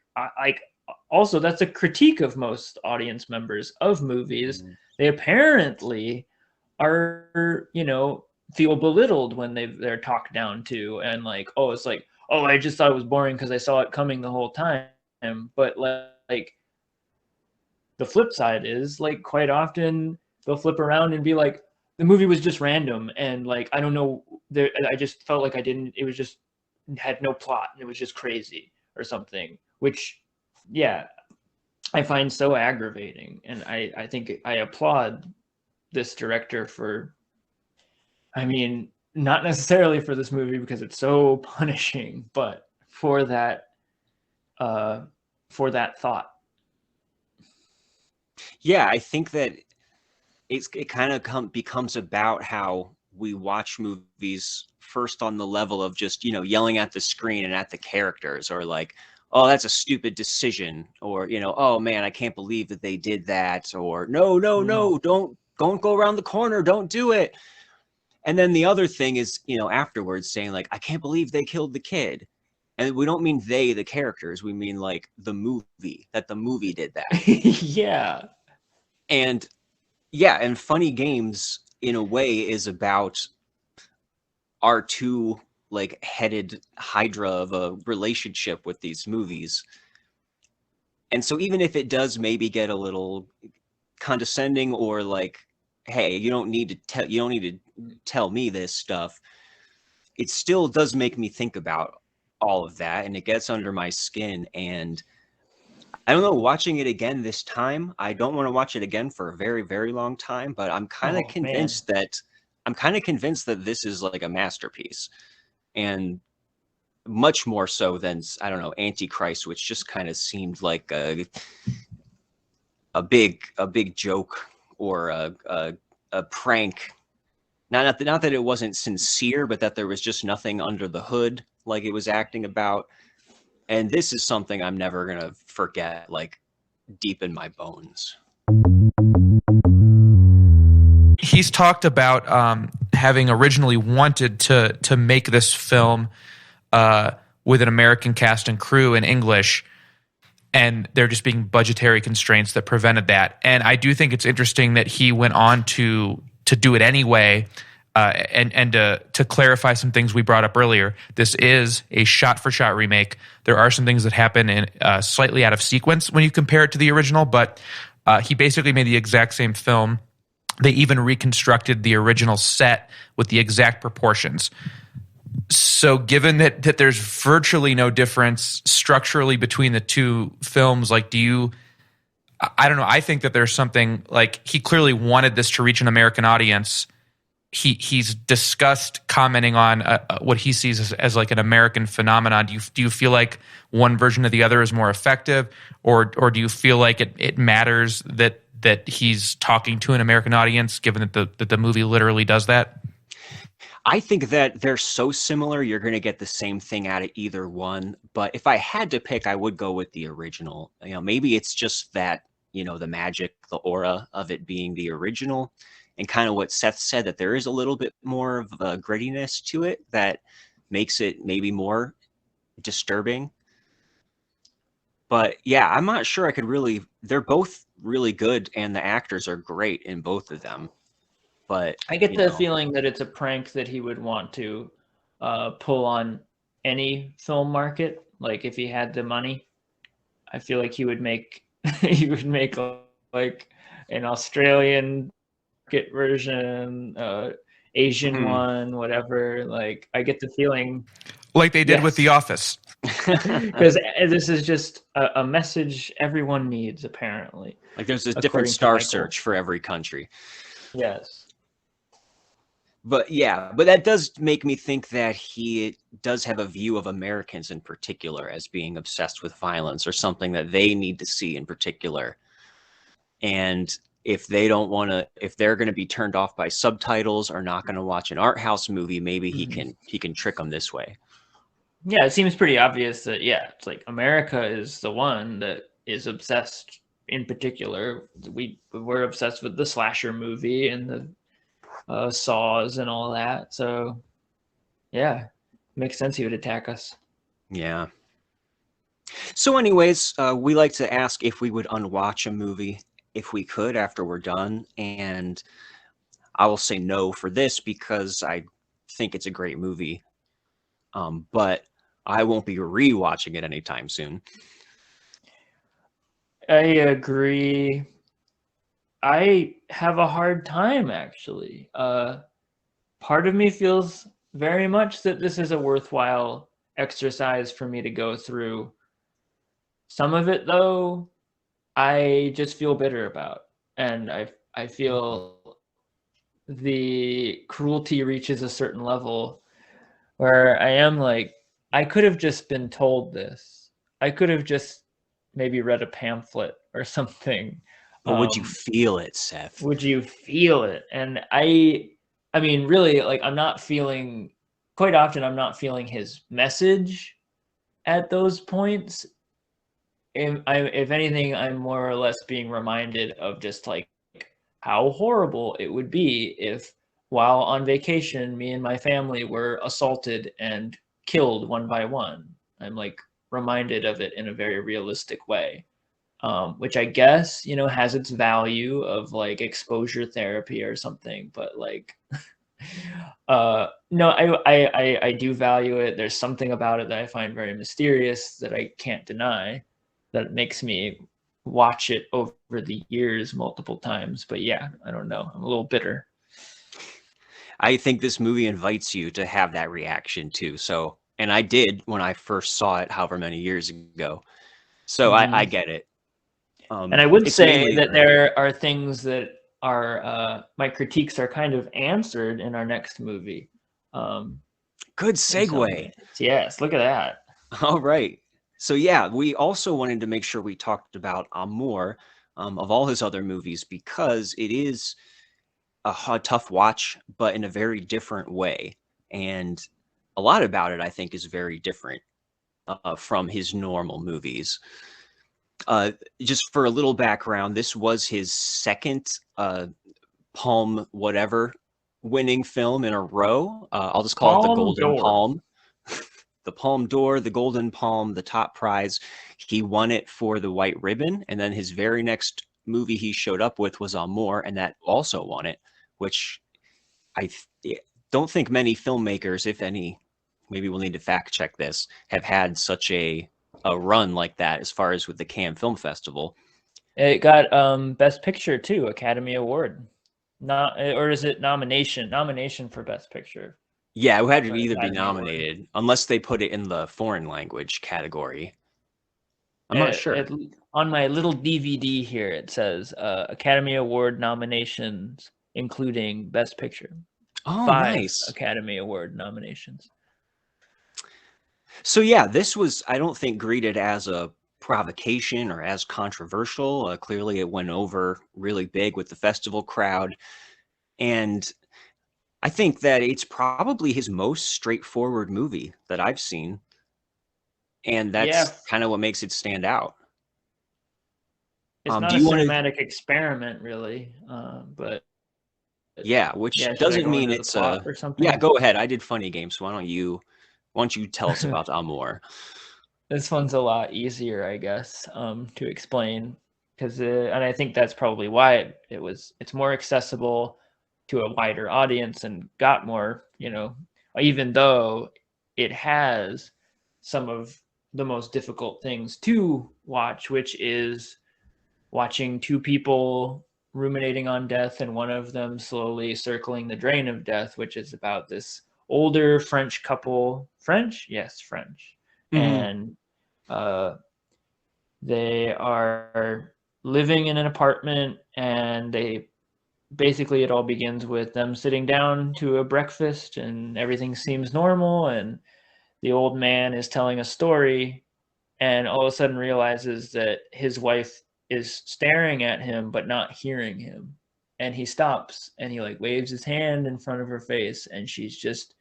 also, that's a critique of most audience members of movies. They apparently are, feel belittled when they're talked down to, and like, oh, it's like, oh, I just thought it was boring because I saw it coming the whole time. But like the flip side is like, quite often they'll flip around and be like, the movie was just random, and like, I don't know, I just felt like it was just, had no plot, and it was just crazy or something, which, yeah, I find so aggravating. And I think I applaud this director for, I mean, not necessarily for this movie because it's so punishing, but for that thought. Yeah, I think that it kind of becomes about how we watch movies first on the level of just, yelling at the screen and at the characters, or like, oh, that's a stupid decision, or, oh man, I can't believe that they did that, or no, don't go around the corner, don't do it. And then the other thing is, afterwards saying like, I can't believe they killed the kid. And we don't mean they, the characters, we mean like the movie did that. Yeah. And yeah, and Funny Games in a way is about our two like headed hydra of a relationship with these movies. And so even if it does maybe get a little condescending, or like, hey, you don't need to tell me this stuff, it still does make me think about all of that, and it gets under my skin. And I don't know, watching it again this time, I don't want to watch it again for a very, very long time, but I'm kind of convinced that this is like a masterpiece, and much more so than, I don't know, Antichrist, which just kind of seemed like a big joke, or a prank. Not that it wasn't sincere, but that there was just nothing under the hood like it was acting about. And this is something I'm never gonna forget, like deep in my bones. He's talked about having originally wanted to make this film with an American cast and crew in English, and there just being budgetary constraints that prevented that. And I do think it's interesting that he went on to do it anyway. And to clarify some things we brought up earlier, this is a shot-for-shot remake. There are some things that happen in slightly out of sequence when you compare it to the original, but he basically made the exact same film. They even reconstructed the original set with the exact proportions. So given that there's virtually no difference structurally between the two films, like, I don't know, I think that there's something, like, he clearly wanted this to reach an American audience, he's discussed commenting on what he sees as like an American phenomenon. Do you feel like one version of the other is more effective, or do you feel like it matters that he's talking to an American audience, given that the movie literally does that? I think that they're so similar, you're going to get the same thing out of either one. But if I had to pick, I would go with the original. Maybe it's just that, the magic, the aura of it being the original, and kind of what Seth said, that there is a little bit more of a grittiness to it that makes it maybe more disturbing. But yeah, I'm not sure I could really, they're both really good and the actors are great in both of them. But I get the feeling that it's a prank that he would want to pull on any film market. Like if he had the money, I feel like he would make like an Australian market version, Asian one, whatever. Like I get the feeling like they did with The Office. Because this is just a message everyone needs, apparently. Like there's a different star search for every country. Yes. But yeah, but that does make me think that he does have a view of Americans in particular as being obsessed with violence, or something that they need to see in particular. And if they don't want to, if they're going to be turned off by subtitles or not going to watch an art house movie, maybe he can trick them this way. Yeah, it seems pretty obvious that, it's like America is the one that is obsessed in particular. We're obsessed with the slasher movie and the saws and all that. So, yeah, makes sense he would attack us. Yeah. So anyways, we like to ask if we would unwatch a movie if we could after we're done. And I will say no for this because I think it's a great movie. But I won't be rewatching it anytime soon. I agree. I have a hard time, actually. Part of me feels very much that this is a worthwhile exercise for me to go through. Some of it, though, I just feel bitter about. And I feel the cruelty reaches a certain level where I am like, I could have just been told this. I could have just maybe read a pamphlet or something. But would you feel it, Seth? Would you feel it? And I mean, really, like quite often I'm not feeling his message at those points. If anything, I'm more or less being reminded of just like how horrible it would be if while on vacation, me and my family were assaulted and killed one by one. I'm like reminded of it in a very realistic way. Which I guess, has its value of like exposure therapy or something, but like, no, I do value it. There's something about it that I find very mysterious that I can't deny, that makes me watch it over the years multiple times. But yeah, I don't know. I'm a little bitter. I think this movie invites you to have that reaction too. So, and I did when I first saw it, however many years ago. So I get it. And I would say that there are things that are my critiques are kind of answered in our next movie. Good segue. Yes, look at that. All right. So yeah, we also wanted to make sure we talked about Amour of all his other movies, because it is a tough watch, but in a very different way. And a lot about it, I think, is very different from his normal movies. Just for a little background, this was his second Palme whatever winning film in a row. I'll just call it the Golden Palme. The Palme d'Or, the Golden Palme, the top prize. He won it for The White Ribbon, and then his very next movie he showed up with was Amour, and that also won it, which I don't think many filmmakers, if any, maybe we'll need to fact check this, have had such a run like that as far as with the Cannes Film Festival. It got Best Picture too, Academy Award. Or is it nomination for Best Picture? Yeah, it had to either be nominated, unless they put it in the foreign language category. I'm not sure. On my little DVD here, it says Academy Award nominations, including Best Picture. Oh, 5 nice. Academy Award nominations. So yeah, this was, I don't think, greeted as a provocation or as controversial. Clearly, it went over really big with the festival crowd. And I think that it's probably his most straightforward movie that I've seen. And Yeah, that's kind of what makes it stand out. it's not Do a you want to? cinematic experiment, really, but Yeah, which yeah, should I doesn't go mean into the it's plot a. or Yeah, something? go ahead. I did funny games. So why don't you tell us about Amour? This one's a lot easier, I guess, to explain, because and I think that's probably why it's more accessible to a wider audience and got more, even though it has some of the most difficult things to watch, which is watching two people ruminating on death and one of them slowly circling the drain of death, which is about this older French couple. French? Yes, French. Mhm. And they are living in an apartment, and basically it all begins with them sitting down to a breakfast and everything seems normal, and the old man is telling a story and all of a sudden realizes that his wife is staring at him but not hearing him, and he stops and he like waves his hand in front of her face, and she's just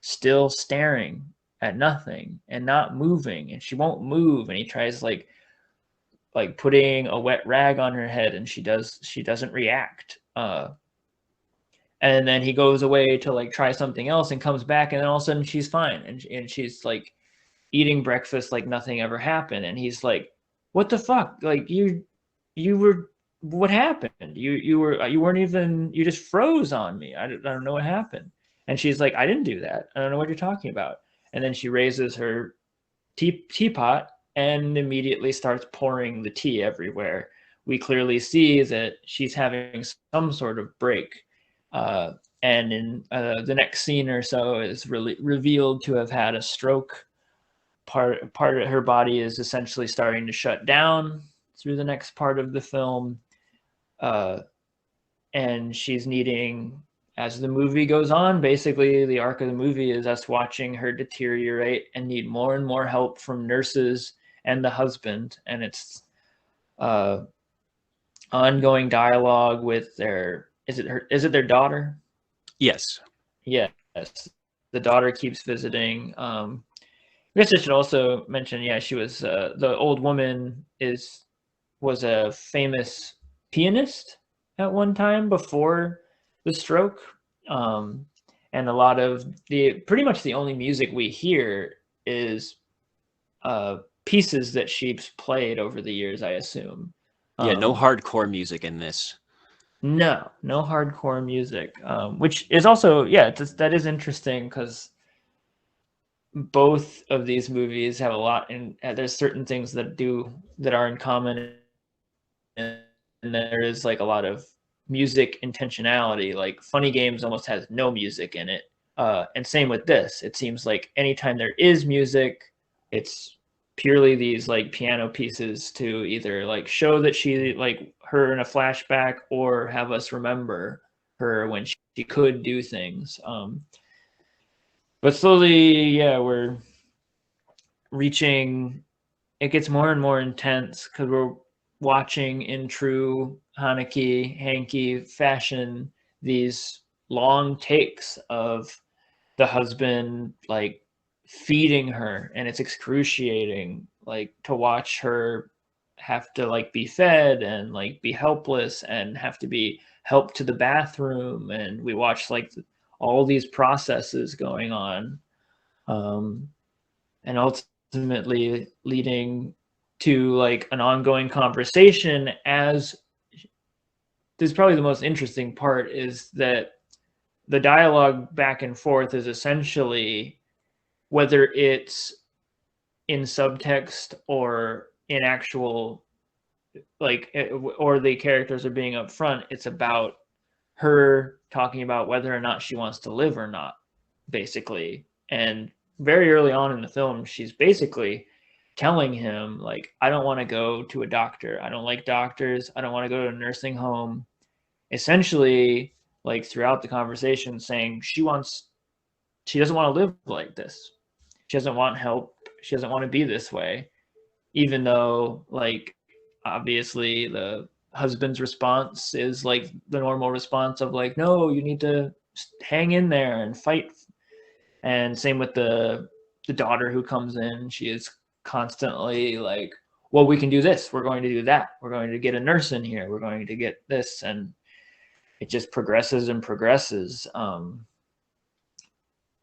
still staring at nothing and not moving, and she won't move, and he tries like putting a wet rag on her head, and she doesn't react. And then he goes away to like try something else and comes back, and then all of a sudden she's fine, and she's like eating breakfast like nothing ever happened. And he's like, what the fuck, like you were, what happened, you weren't even, you just froze on me. I don't know what happened. And she's like, I didn't do that, I don't know what you're talking about. And then she raises her teapot and immediately starts pouring the tea everywhere. We clearly see that she's having some sort of break. And in the next scene or so is really revealed to have had a stroke. Part of her body is essentially starting to shut down through the next part of the film. And she's needing, as the movie goes on, basically the arc of the movie is us watching her deteriorate and need more and more help from nurses and the husband. And it's ongoing dialogue with is it their daughter? Yes. Yes. The daughter keeps visiting. I guess I should also mention, yeah, she was the old woman was a famous pianist at one time before the stroke, and a lot of pretty much the only music we hear is pieces that she's played over the years, I assume. Yeah, no hardcore music in this. No hardcore music, which is also, yeah, that is interesting because both of these movies have a lot, and there's certain things that are in common, and there is like a lot of music intentionality. Like Funny Games almost has no music in it, and same with this. It seems like anytime there is music, it's purely these like piano pieces to either like show that she, like her in a flashback, or have us remember her when she could do things. But slowly, yeah, we're reaching, it gets more and more intense because we're watching in true Haneke fashion these long takes of the husband like feeding her, and it's excruciating, like to watch her have to like be fed and like be helpless and have to be helped to the bathroom, and we watch like all these processes going on, and ultimately leading to like an ongoing conversation. As this is probably the most interesting part, is that the dialogue back and forth is essentially, whether it's in subtext or in actual like, or the characters are being upfront, it's about her talking about whether or not she wants to live or not, basically. And very early on in the film, she's basically telling him like, I don't want to go to a doctor, I don't like doctors, I don't want to go to a nursing home. Essentially, like throughout the conversation, saying she doesn't want to live like this. She doesn't want help. She doesn't want to be this way, even though, like, obviously the husband's response is like the normal response of like, no, you need to hang in there and fight. And same with the daughter who comes in. She is constantly like, well, we can do this. We're going to do that. We're going to get a nurse in here. We're going to get this. And it just progresses and progresses.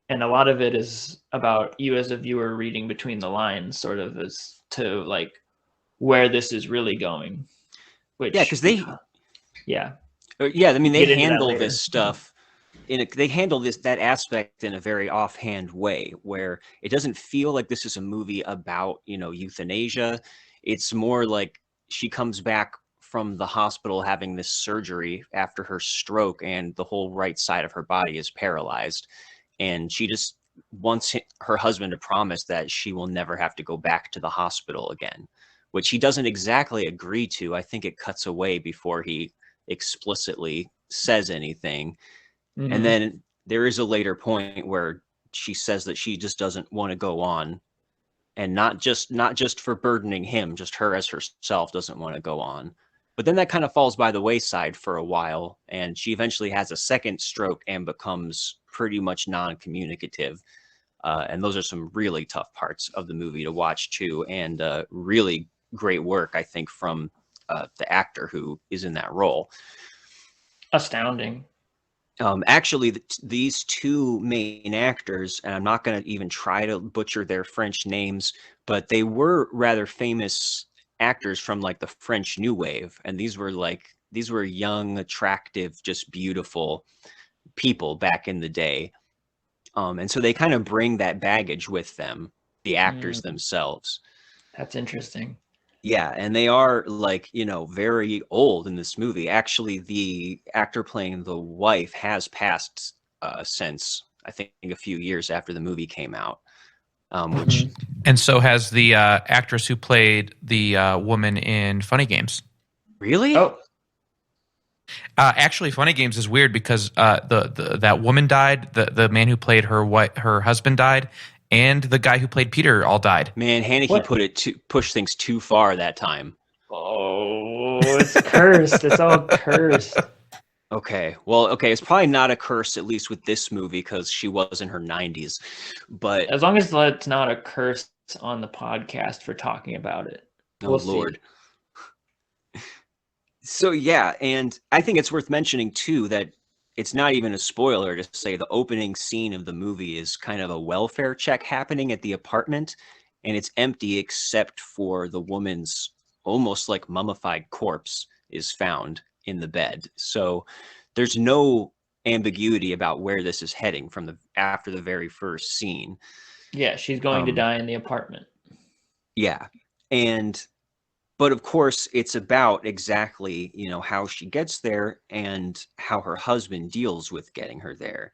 And a lot of it is about you as a viewer reading between the lines, sort of, as to like where this is really going. Which, Yeah, because yeah, I mean, they Get into that handle later. this stuff they handle that aspect in a very offhand way, where it doesn't feel like this is a movie about, euthanasia. It's more like she comes back from the hospital having this surgery after her stroke, and the whole right side of her body is paralyzed, and she just wants her husband to promise that she will never have to go back to the hospital again, which he doesn't exactly agree to. I think it cuts away before he explicitly says anything. Mhm. And then there is a later point where she says that she just doesn't want to go on, and not just for burdening him, just her as herself doesn't want to go on. But then that kind of falls by the wayside for a while, and she eventually has a second stroke and becomes pretty much non-communicative. And those are some really tough parts of the movie to watch too, and really great work, I think, from the actor who is in that role. Astounding. Actually, these two main actors, and I'm not going to even try to butcher their French names, but they were rather famous actors from like the French New Wave, and these were young, attractive, just beautiful people back in the day. And so they kind of bring that baggage with them, the actors themselves. That's interesting. Yeah, and they are like, very old in this movie. Actually, the actor playing the wife has passed since, I think, a few years after the movie came out. Which And so has the actress who played the woman in Funny Games. really? Oh, Actually, Funny Games is weird because that woman died, the man who played her husband died, and the guy who played Peter all died. Man, Haneke What? pushed things too far that time. oh, it's cursed. It's all cursed. Okay, well, it's probably not a curse, at least with this movie, because she was in her 90s. But As long as it's not a curse on the podcast for talking about it. oh We'll see. Lord. So yeah, and I think it's worth mentioning too that it's not even a spoiler to say the opening scene of the movie is kind of a welfare check happening at the apartment, and it's empty except for the woman's almost like mummified corpse is found in the bed. So there's no ambiguity about where this is heading from after the very first scene. Yeah, she's going to die in the apartment. Yeah. But of course, it's about exactly, how she gets there and how her husband deals with getting her there.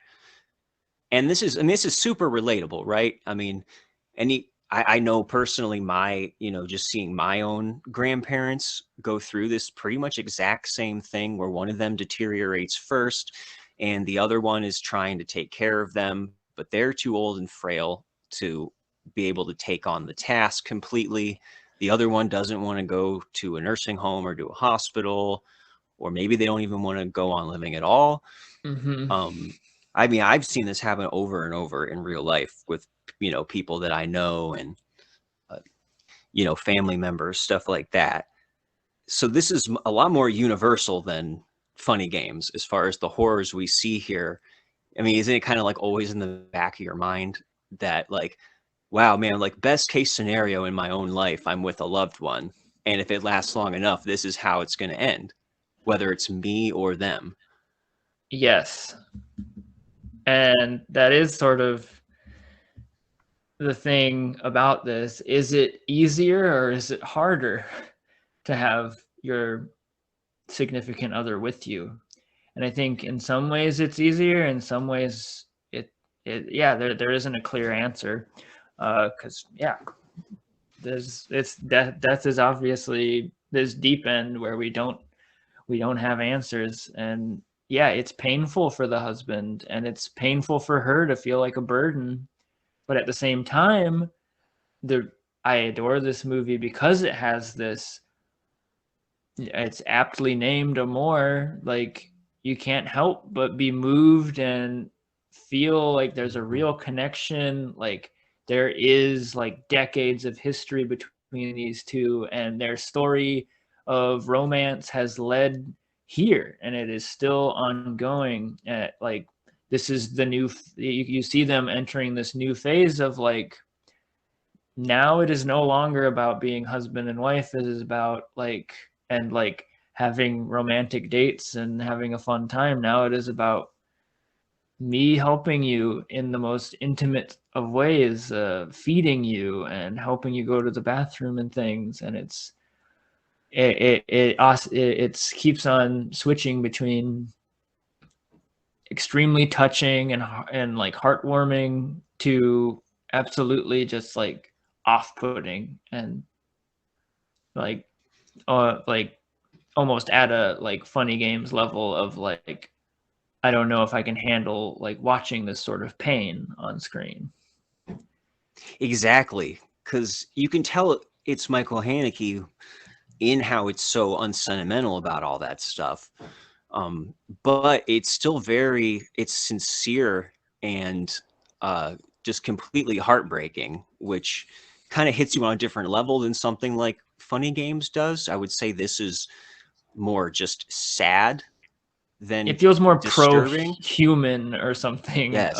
And this is super relatable, right? I mean, I know personally just seeing my own grandparents go through this pretty much exact same thing, where one of them deteriorates first and the other one is trying to take care of them, but they're too old and frail to be able to take on the task completely. The other one doesn't want to go to a nursing home or to a hospital, or maybe they don't even want to go on living at all. I mean, I've seen this happen over and over in real life with, people that I know and, family members, stuff like that. So this is a lot more universal than Funny Games as far as the horrors we see here. I mean, isn't it kind of like always in the back of your mind that like, wow, man, like best case scenario in my own life, I'm with a loved one. And if it lasts long enough, this is how it's going to end, whether it's me or them. Yes. And that is sort of the thing about this. Is it easier or is it harder to have your significant other with you? And I think in some ways it's easier, in some ways there isn't a clear answer. Because death is obviously this deep end where we don't have answers, and yeah, it's painful for the husband, and it's painful for her to feel like a burden. But at the same time, I adore this movie because it has this, it's aptly named Amour. Like, you can't help but be moved and feel like there's a real connection. Like, there is like decades of history between these two, and their story of romance has led here, and it is still ongoing. Like, this is the new, you see them entering this new phase of like, now it is no longer about being husband and wife. It is about like, and like having romantic dates and having a fun time. Now it is about me helping you in the most intimate of ways, feeding you and helping you go to the bathroom and things. And it keeps on switching between extremely touching and like heartwarming to absolutely just like off-putting and like almost at a like funny games level of like, I don't know if I can handle like watching this sort of pain on screen. Exactly, because you can tell it's Michael Haneke in how it's so unsentimental about all that stuff. But it's still it's sincere and just completely heartbreaking, which kind of hits you on a different level than something like Funny Games does. I would say this is more just sad than it feels more disturbing. pro-human or something. Yes.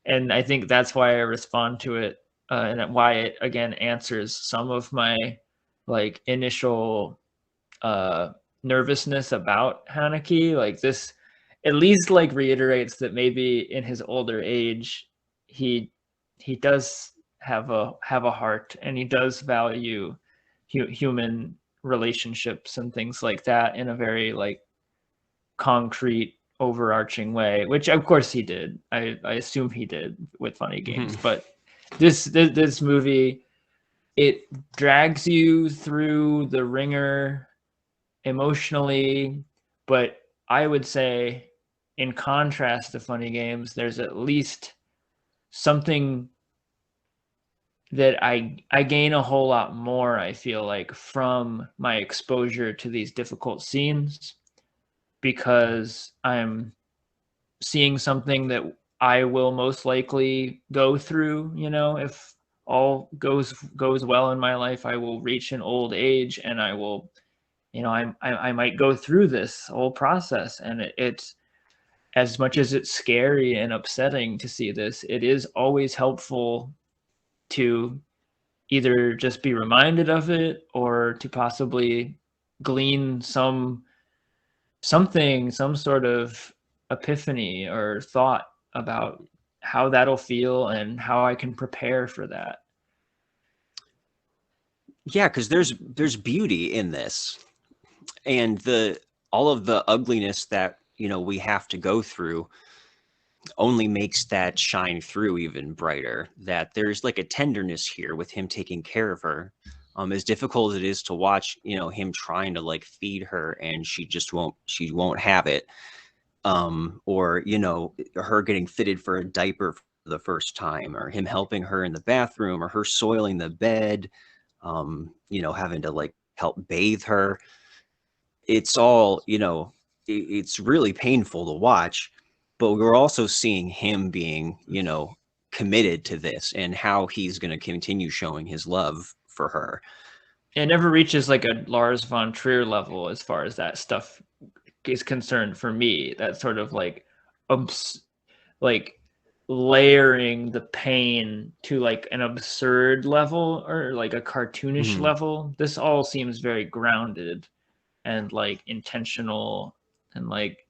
And I think that's why I respond to it, and why it again answers some of my like initial nervousness about Haneke. Like, this at least like reiterates that maybe in his older age he does have a heart, and he does value human relationships and things like that in a very like concrete overarching way, which of course he did. I assume he did with Funny Games. But this movie, it drags you through the ringer emotionally, but I would say in contrast to Funny Games, there's at least something that I gain a whole lot more, I feel like, from my exposure to these difficult scenes, because I'm seeing something that I will most likely go through. You know, if all goes well in my life, I will reach an old age, and I will, you know, I might go through this whole process. And it's, as much as it's scary and upsetting to see this, it is always helpful to either just be reminded of it, or to possibly glean some sort of epiphany or thought about how that'll feel and how I can prepare for that. Yeah, because there's beauty in this, and all of the ugliness that we have to go through only makes that shine through even brighter. That there's like a tenderness here with him taking care of her. As difficult as it is to watch, him trying to like feed her and she won't have it. Or, her getting fitted for a diaper for the first time, or him helping her in the bathroom, or her soiling the bed, having to like help bathe her. It's all, it's really painful to watch, but we're also seeing him being, committed to this and how he's going to continue showing his love for her. It never reaches like a Lars von Trier level as far as that stuff is concerned for me. That sort of like like layering the pain to like an absurd level, or like a cartoonish level. This all seems very grounded and like intentional, and like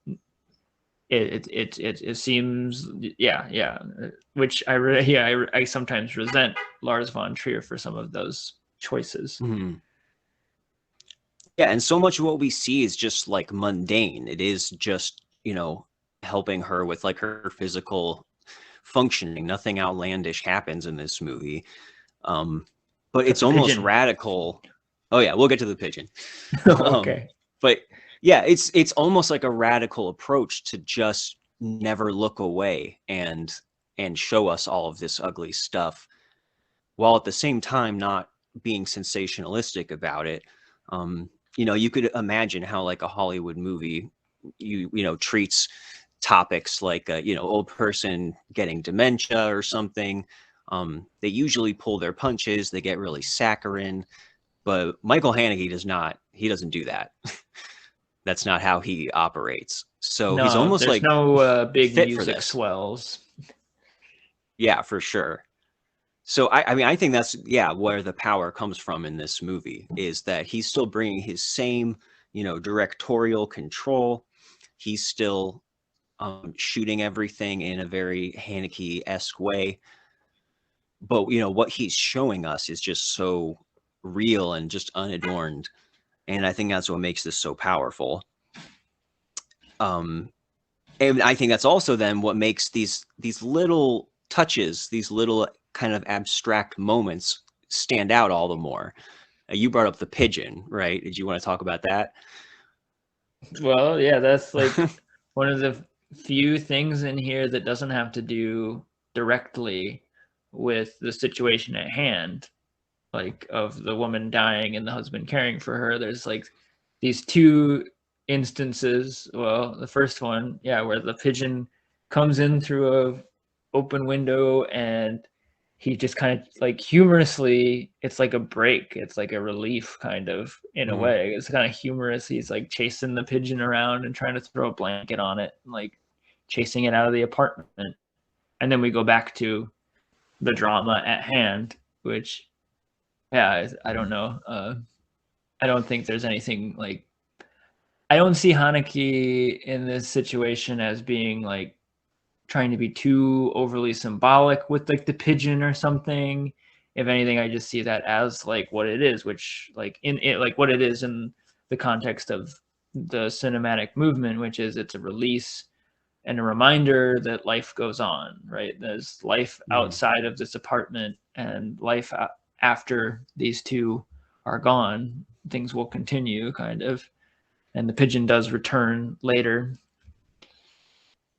it seems, yeah, which I sometimes resent Lars von Trier for some of those choices. Yeah, and so much of what we see is just like mundane. It is just, helping her with like her physical functioning. Nothing outlandish happens in this movie. But it's almost radical. Oh yeah, we'll get to the pigeon. Okay. But Yeah, it's almost like a radical approach to just never look away and show us all of this ugly stuff, while at the same time not being sensationalistic about it. You could imagine how like a Hollywood movie, treats topics like a old person getting dementia or something. They usually pull their punches. They get really saccharine, but Michael Haneke does not. He doesn't do that. That's not how he operates. So he's No, almost there's like no big fit for music this. swells. Yeah, for sure. So I mean, I think that's where the power comes from in this movie, is that he's still bringing his same, directorial control. He's still shooting everything in a very Haneke-esque way. But what he's showing us is just so real and just unadorned, and I think that's what makes this so powerful. And I think that's also then what makes these little touches, these little kind of abstract moments stand out all the more. You brought up the pigeon, right? Did you want to talk about that? Well, yeah, that's like one of the few things in here that doesn't have to do directly with the situation at hand, like of the woman dying and the husband caring for her. There's like these two instances. Well, the first one, where the pigeon comes in through a open window and he just kind of like humorously, it's like a break, it's like a relief kind of in a way. It's kind of humorous. He's like chasing the pigeon around and trying to throw a blanket on it, and like chasing it out of the apartment. And then we go back to the drama at hand, which I don't know. I don't think there's anything like, I don't see Haneke in this situation as being like trying to be too overly symbolic with like the pigeon or something. If anything, I just see that as like what it is, which like in it, like what it is in the context of the cinematic movement, which is it's a release and a reminder that life goes on, right? There's life outside of this apartment, and life after these two are gone. Things will continue, kind of. And the pigeon does return later.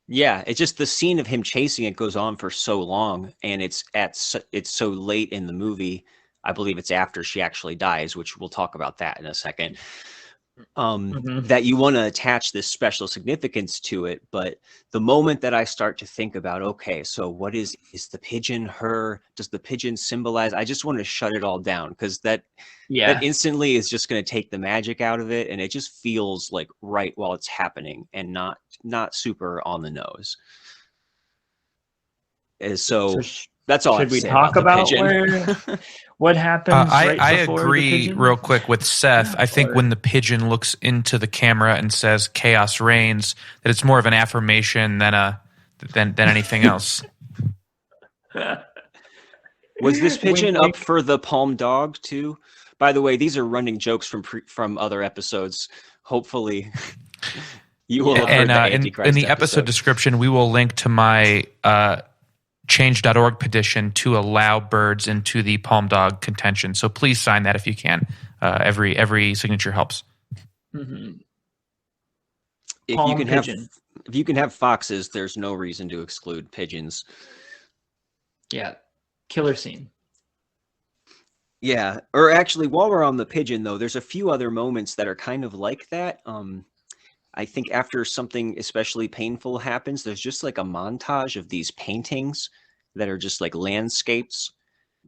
Yeah, it's just the scene of him chasing it goes on for so long, and it's so late in the movie. I believe it's after she actually dies, which we'll talk about that in a second. That you want to attach this special significance to it, but the moment that I start to think about, okay, so what is the pigeon her? Does the pigeon symbolize? I just want to shut it all down, because that instantly is just going to take the magic out of it, and it just feels like right while it's happening and not super on the nose. And so that's all. Should we talk about what happens? I agree real quick with Seth. I think when the pigeon looks into the camera and says "chaos reigns," that it's more of an affirmation than anything else. Was this pigeon up for the Palme dog too? By the way, these are running jokes from other episodes. Hopefully, you will have heard the Antichrist in the episode description, we will link to my change.org petition to allow birds into the Palme dog contention. So please sign that if you can. Every signature helps. Mm-hmm. If you can have foxes, there's no reason to exclude pigeons. Yeah, killer scene. Yeah, or actually, while we're on the pigeon, though, there's a few other moments that are kind of like that. I think after something especially painful happens, there's just like a montage of these paintings that are just like landscapes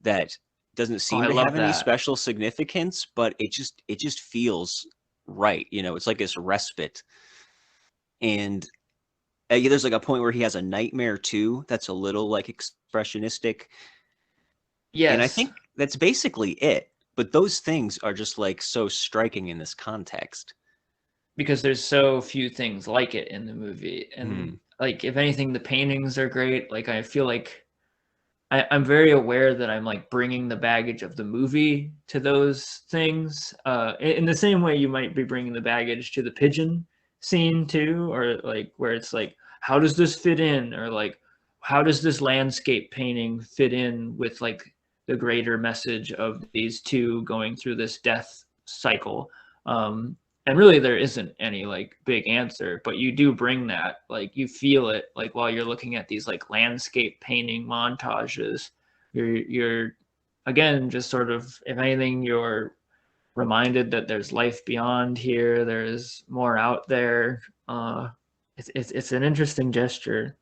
that doesn't seem to have any special significance, but it just feels right. It's like this respite. And there's like a point where he has a nightmare too. That's a little like expressionistic. Yes. And I think that's basically it. But those things are just like so striking in this context. Because there's so few things like it in the movie. And like, if anything, the paintings are great. Like, I feel like I'm very aware that I'm like bringing the baggage of the movie to those things. In the same way you might be bringing the baggage to the pigeon scene too, or like where it's like, how does this fit in? Or like, how does this landscape painting fit in with like the greater message of these two going through this death cycle? and really there isn't any like big answer, but you do bring that, like you feel it, like while you're looking at these like landscape painting montages, you're again just sort of, if anything, you're reminded that there's life beyond here, there's more out there. It's an interesting gesture.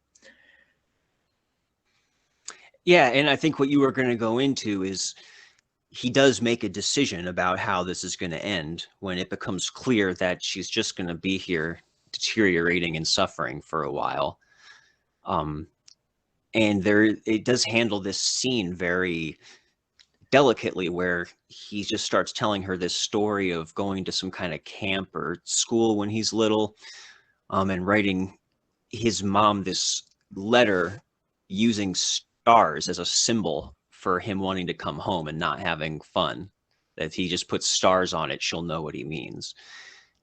Yeah, and I think what you were going to go into is he does make a decision about how this is going to end when it becomes clear that she's just going to be here deteriorating and suffering for a while. And it does handle this scene very delicately, where he just starts telling her this story of going to some kind of camp or school when he's little, and writing his mom this letter using stars as a symbol for him wanting to come home and not having fun, that he just puts stars on it, she'll know what he means.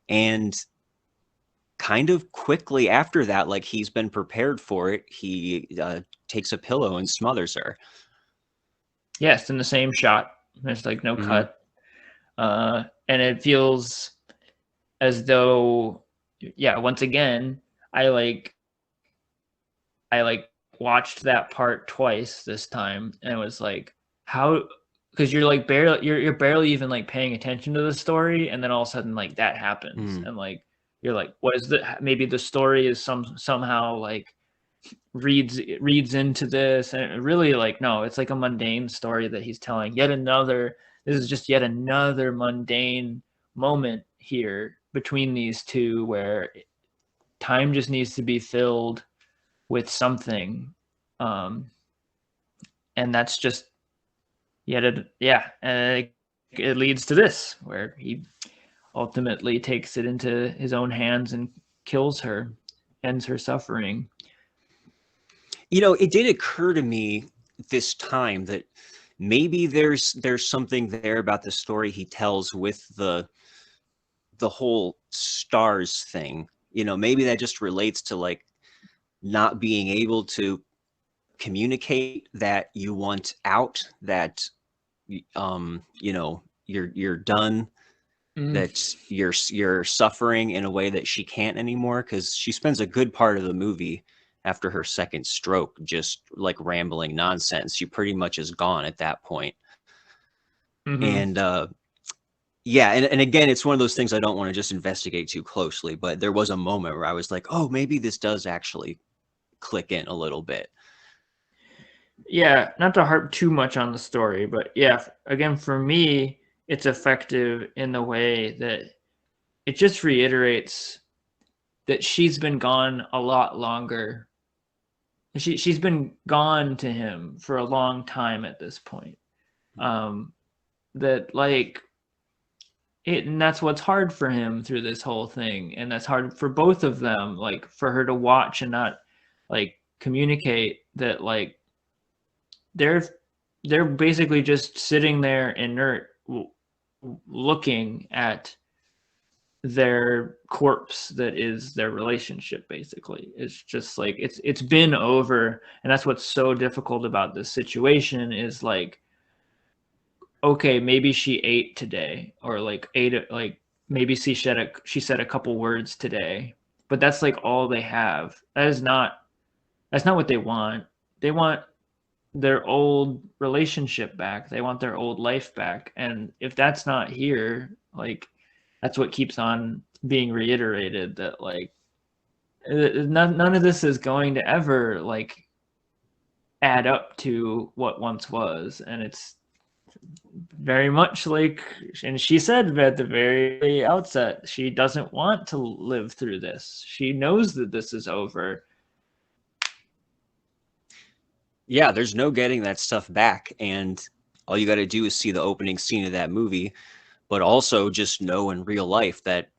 And kind of quickly after that, like he's been prepared for it, he takes a pillow and smothers her. Yes, in the same shot. There's like no cut. And it feels as though, yeah, once again, I watched that part twice this time, and it was like, how, because you're like you're barely even like paying attention to the story, and then all of a sudden like that happens, and like you're like, what is maybe the story is somehow like reads into this, and it really, like, no, it's like a mundane story that he's telling. This is just yet another mundane moment here between these two, where time just needs to be filled with something, and that's just and it leads to this, where he ultimately takes it into his own hands and kills her, ends her suffering. You know, it did occur to me this time that maybe there's something there about the story he tells with the whole stars thing. You know, maybe that just relates to like not being able to communicate that you want out, that you know, you're done, that you're suffering in a way that she can't anymore, because she spends a good part of the movie after her second stroke just like rambling nonsense. She pretty much is gone at that point. And yeah, and again, it's one of those things I don't want to just investigate too closely, but there was a moment where I was like, oh, maybe this does actually click in a little bit. Yeah, not to harp too much on the story, but yeah, again, for me, it's effective in the way that it just reiterates that she's been gone a lot longer. She's been gone to him for a long time at this point. That like it, and that's what's hard for him through this whole thing, and that's hard for both of them. Like for her to watch and not like communicate that, like they're basically just sitting there inert, looking at their corpse that is their relationship. Basically, it's just like it's been over, and that's what's so difficult about this situation is like, okay, maybe she ate today, or like maybe she said a couple words today, but that's like all they have. That's not what they want. They want their old relationship back. They want their old life back, and if that's not here, like that's what keeps on being reiterated, that like none of this is going to ever like add up to what once was. And it's very much like, and she said at the very outset, she doesn't want to live through this. She knows that this is over. Yeah, there's no getting that stuff back, and all you got to do is see the opening scene of that movie, but also just know in real life that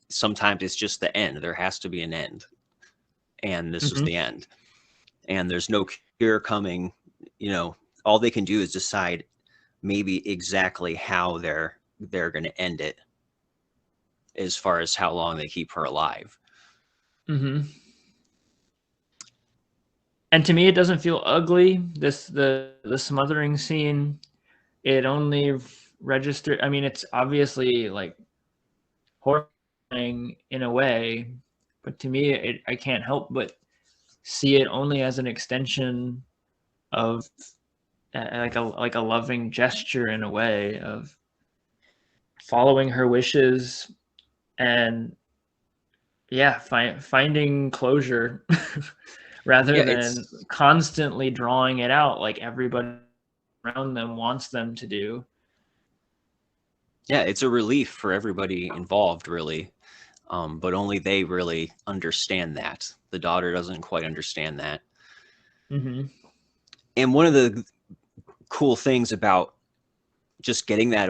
sometimes it's just the end. There has to be an end, and this is the end, and there's no cure coming. You know, all they can do is decide maybe exactly how they're going to end it, as far as how long they keep her alive. And to me, it doesn't feel ugly. The smothering scene, it only registered. I mean, it's obviously like horrifying in a way, but to me, I can't help but see it only as an extension of like a loving gesture in a way of following her wishes and finding closure rather than constantly drawing it out like everybody around them wants them to do. Yeah, it's a relief for everybody involved, really. But only they really understand that. The daughter doesn't quite understand that. Mm-hmm. And one of the cool things about just getting that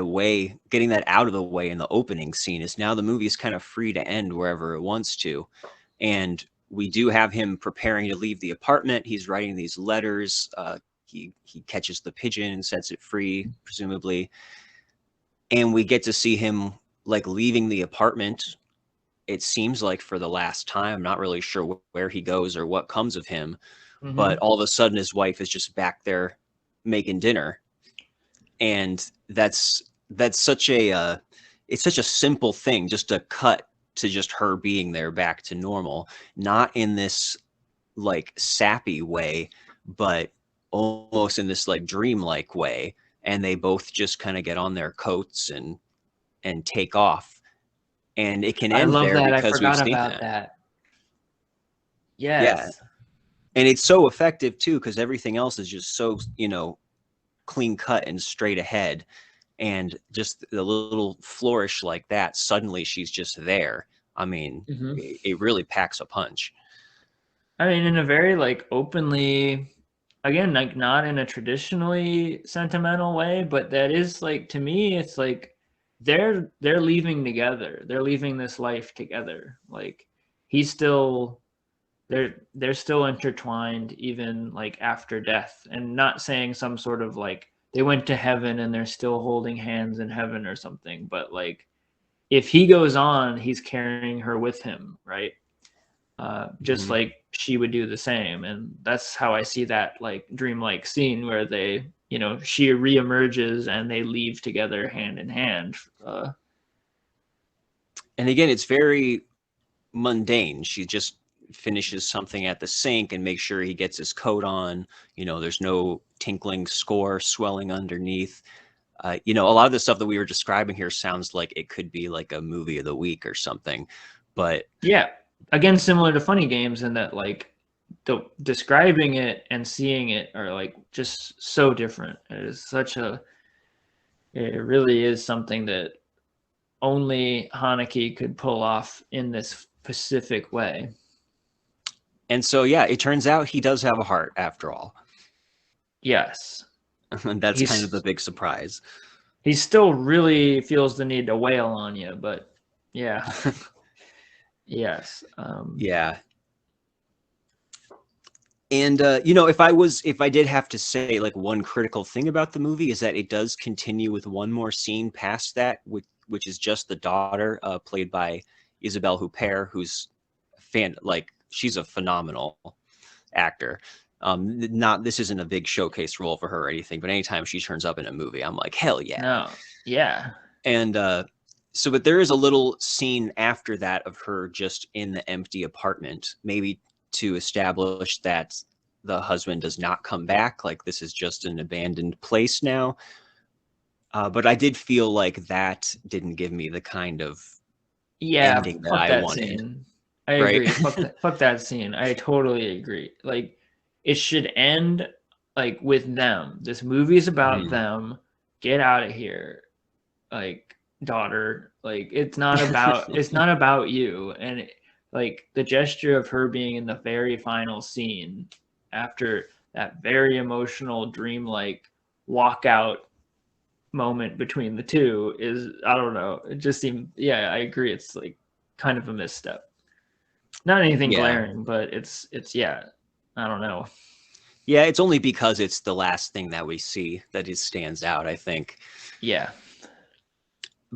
out of the way in the opening scene is now the movie is kind of free to end wherever it wants to. And we do have him preparing to leave the apartment. He's writing these letters. He catches the pigeon and sets it free, presumably. And we get to see him like leaving the apartment. It seems like for the last time. I'm not really sure where he goes or what comes of him. Mm-hmm. But all of a sudden his wife is just back there making dinner. And that's such a it's such a simple thing, just a cut to just her being there back to normal, not in this like sappy way, but almost in this like dreamlike way. And they both just kind of get on their coats and take off. And it can end there because we've seen that. Yes. Yeah. And it's so effective too, because everything else is just so, clean cut and straight ahead. And just the little flourish like that, suddenly she's just there. I mean, mm-hmm. It really packs a punch. I mean, in a very like openly, again, like not in a traditionally sentimental way, but that is like, to me, it's like they're leaving together. They're leaving this life together. Like he's still, they're still intertwined even like after death, and not saying some sort of like they went to heaven and they're still holding hands in heaven or something, but like if he goes on, he's carrying her with him, right? Just mm-hmm. like she would do the same. And that's how I see that like dreamlike scene where they, she reemerges and they leave together hand in hand. And again, it's very mundane. She just finishes something at the sink and makes sure he gets his coat on. There's no tinkling score swelling underneath. A lot of the stuff that we were describing here sounds like it could be like a movie of the week or something. But yeah, again, similar to Funny Games in that like the describing it and seeing it are like just so different. It really is something that only Haneke could pull off in this specific way. And so, yeah, it turns out he does have a heart after all. Yes. And that's kind of the big surprise. He still really feels the need to wail on you, but yeah. Yes. Yeah. And, if I did have to say like one critical thing about the movie is that it does continue with one more scene past that, which is just the daughter played by Isabelle Huppert, who's she's a phenomenal actor. This isn't a big showcase role for her or anything, but anytime she turns up in a movie, I'm like, hell yeah. No. Yeah. And but there is a little scene after that of her just in the empty apartment, maybe to establish that the husband does not come back. Like this is just an abandoned place now. But I did feel like that didn't give me the kind of ending that I wanted. Scene. I agree. Fuck that scene. I totally agree. Like it should end like with them. This movie is about them. Get out of here. Like daughter, like it's not about you. And like the gesture of her being in the very final scene after that very emotional dreamlike walkout moment between the two is, I don't know, it just seemed, I agree, it's like kind of a misstep. Not anything glaring, but it's I don't know. Yeah, it's only because it's the last thing that we see that it stands out, I think. Yeah.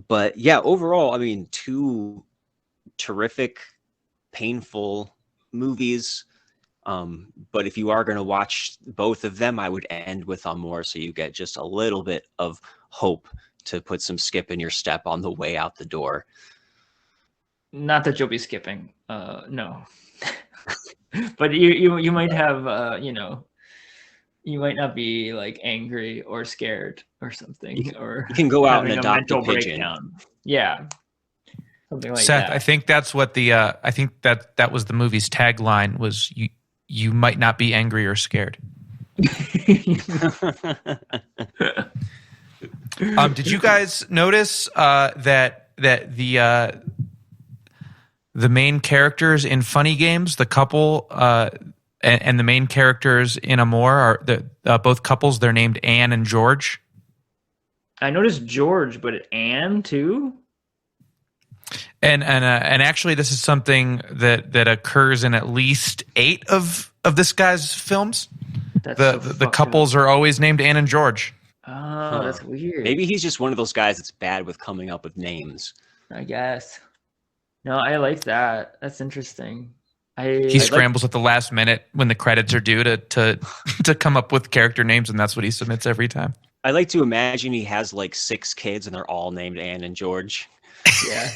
But yeah, overall, I mean, two terrific, painful movies. But if you are going to watch both of them, I would end with Amour, so you get just a little bit of hope to put some skip in your step on the way out the door. not that you'll be skipping. No. But you might have, you might not be like angry or scared or something, or you can go out and having adopt a mental pigeon. breakdown. Yeah. Something like Seth, that. I think that's what I think that was the movie's tagline was you might not be angry or scared. Did you guys notice that the main characters in Funny Games, the couple, and the main characters in Amour are both couples? They're named Anne and George. I noticed George, but Anne too. And actually, this is something that occurs in at least 8 of this guy's films. The couples are always named Anne and George. Oh, that's weird. Maybe he's just one of those guys that's bad with coming up with names. I guess. No, I like that. That's interesting. He scrambles at the last minute when the credits are due to come up with character names, and that's what he submits every time. I like to imagine he has like 6 kids, and they're all named Anne and George. Yeah.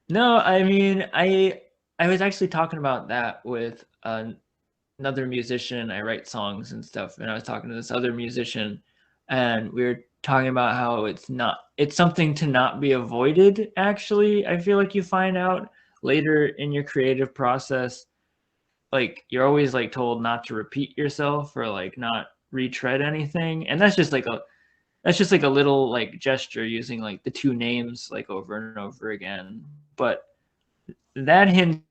No, I mean, I was actually talking about that with another musician. I write songs and stuff, and I was talking to this other musician, and we were talking about how it's something to not be avoided. Actually, I feel like you find out later in your creative process, like you're always like told not to repeat yourself or like not retread anything, and that's just like a little like gesture using like the 2 names like over and over again. But that hints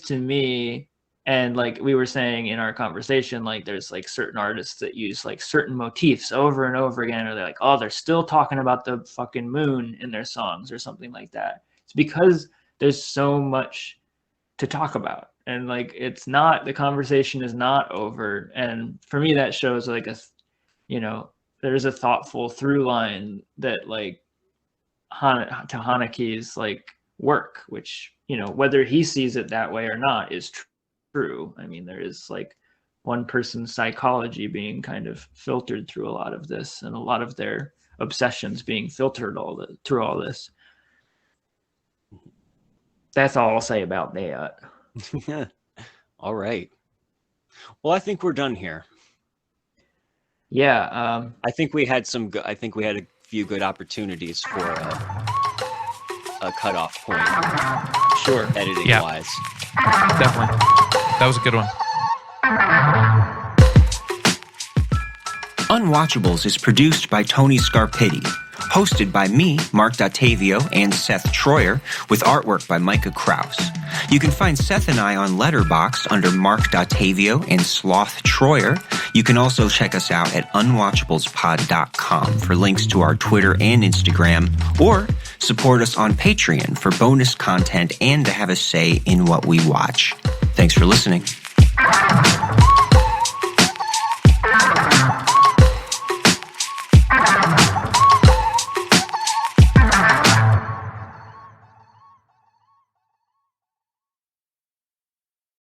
to me, and like we were saying in our conversation, like there's like certain artists that use like certain motifs over and over again, or they're like, oh, they're still talking about the fucking moon in their songs or something like that. It's because there's so much to talk about, and like the conversation is not over. And for me, that shows like there's a thoughtful through line that like to Haneke's like work, which, whether he sees it that way or not is true. I mean, there is like one person's psychology being kind of filtered through a lot of this, and a lot of their obsessions being filtered through all this. That's all I'll say about that. All right. Well, I think we're done here. Yeah. I think we had a few good opportunities for a cutoff point. Sure. Editing wise. Definitely. That was a good one. Unwatchables is produced by Tony Scarpitti, hosted by me, Marc Dottavio, and Seth Troyer, with artwork by Micah Kraus. You can find Seth and I on Letterboxd under Marc Dottavio and Sloth Troyer. You can also check us out at unwatchablespod.com for links to our Twitter and Instagram, or support us on Patreon for bonus content and to have a say in what we watch. Thanks for listening.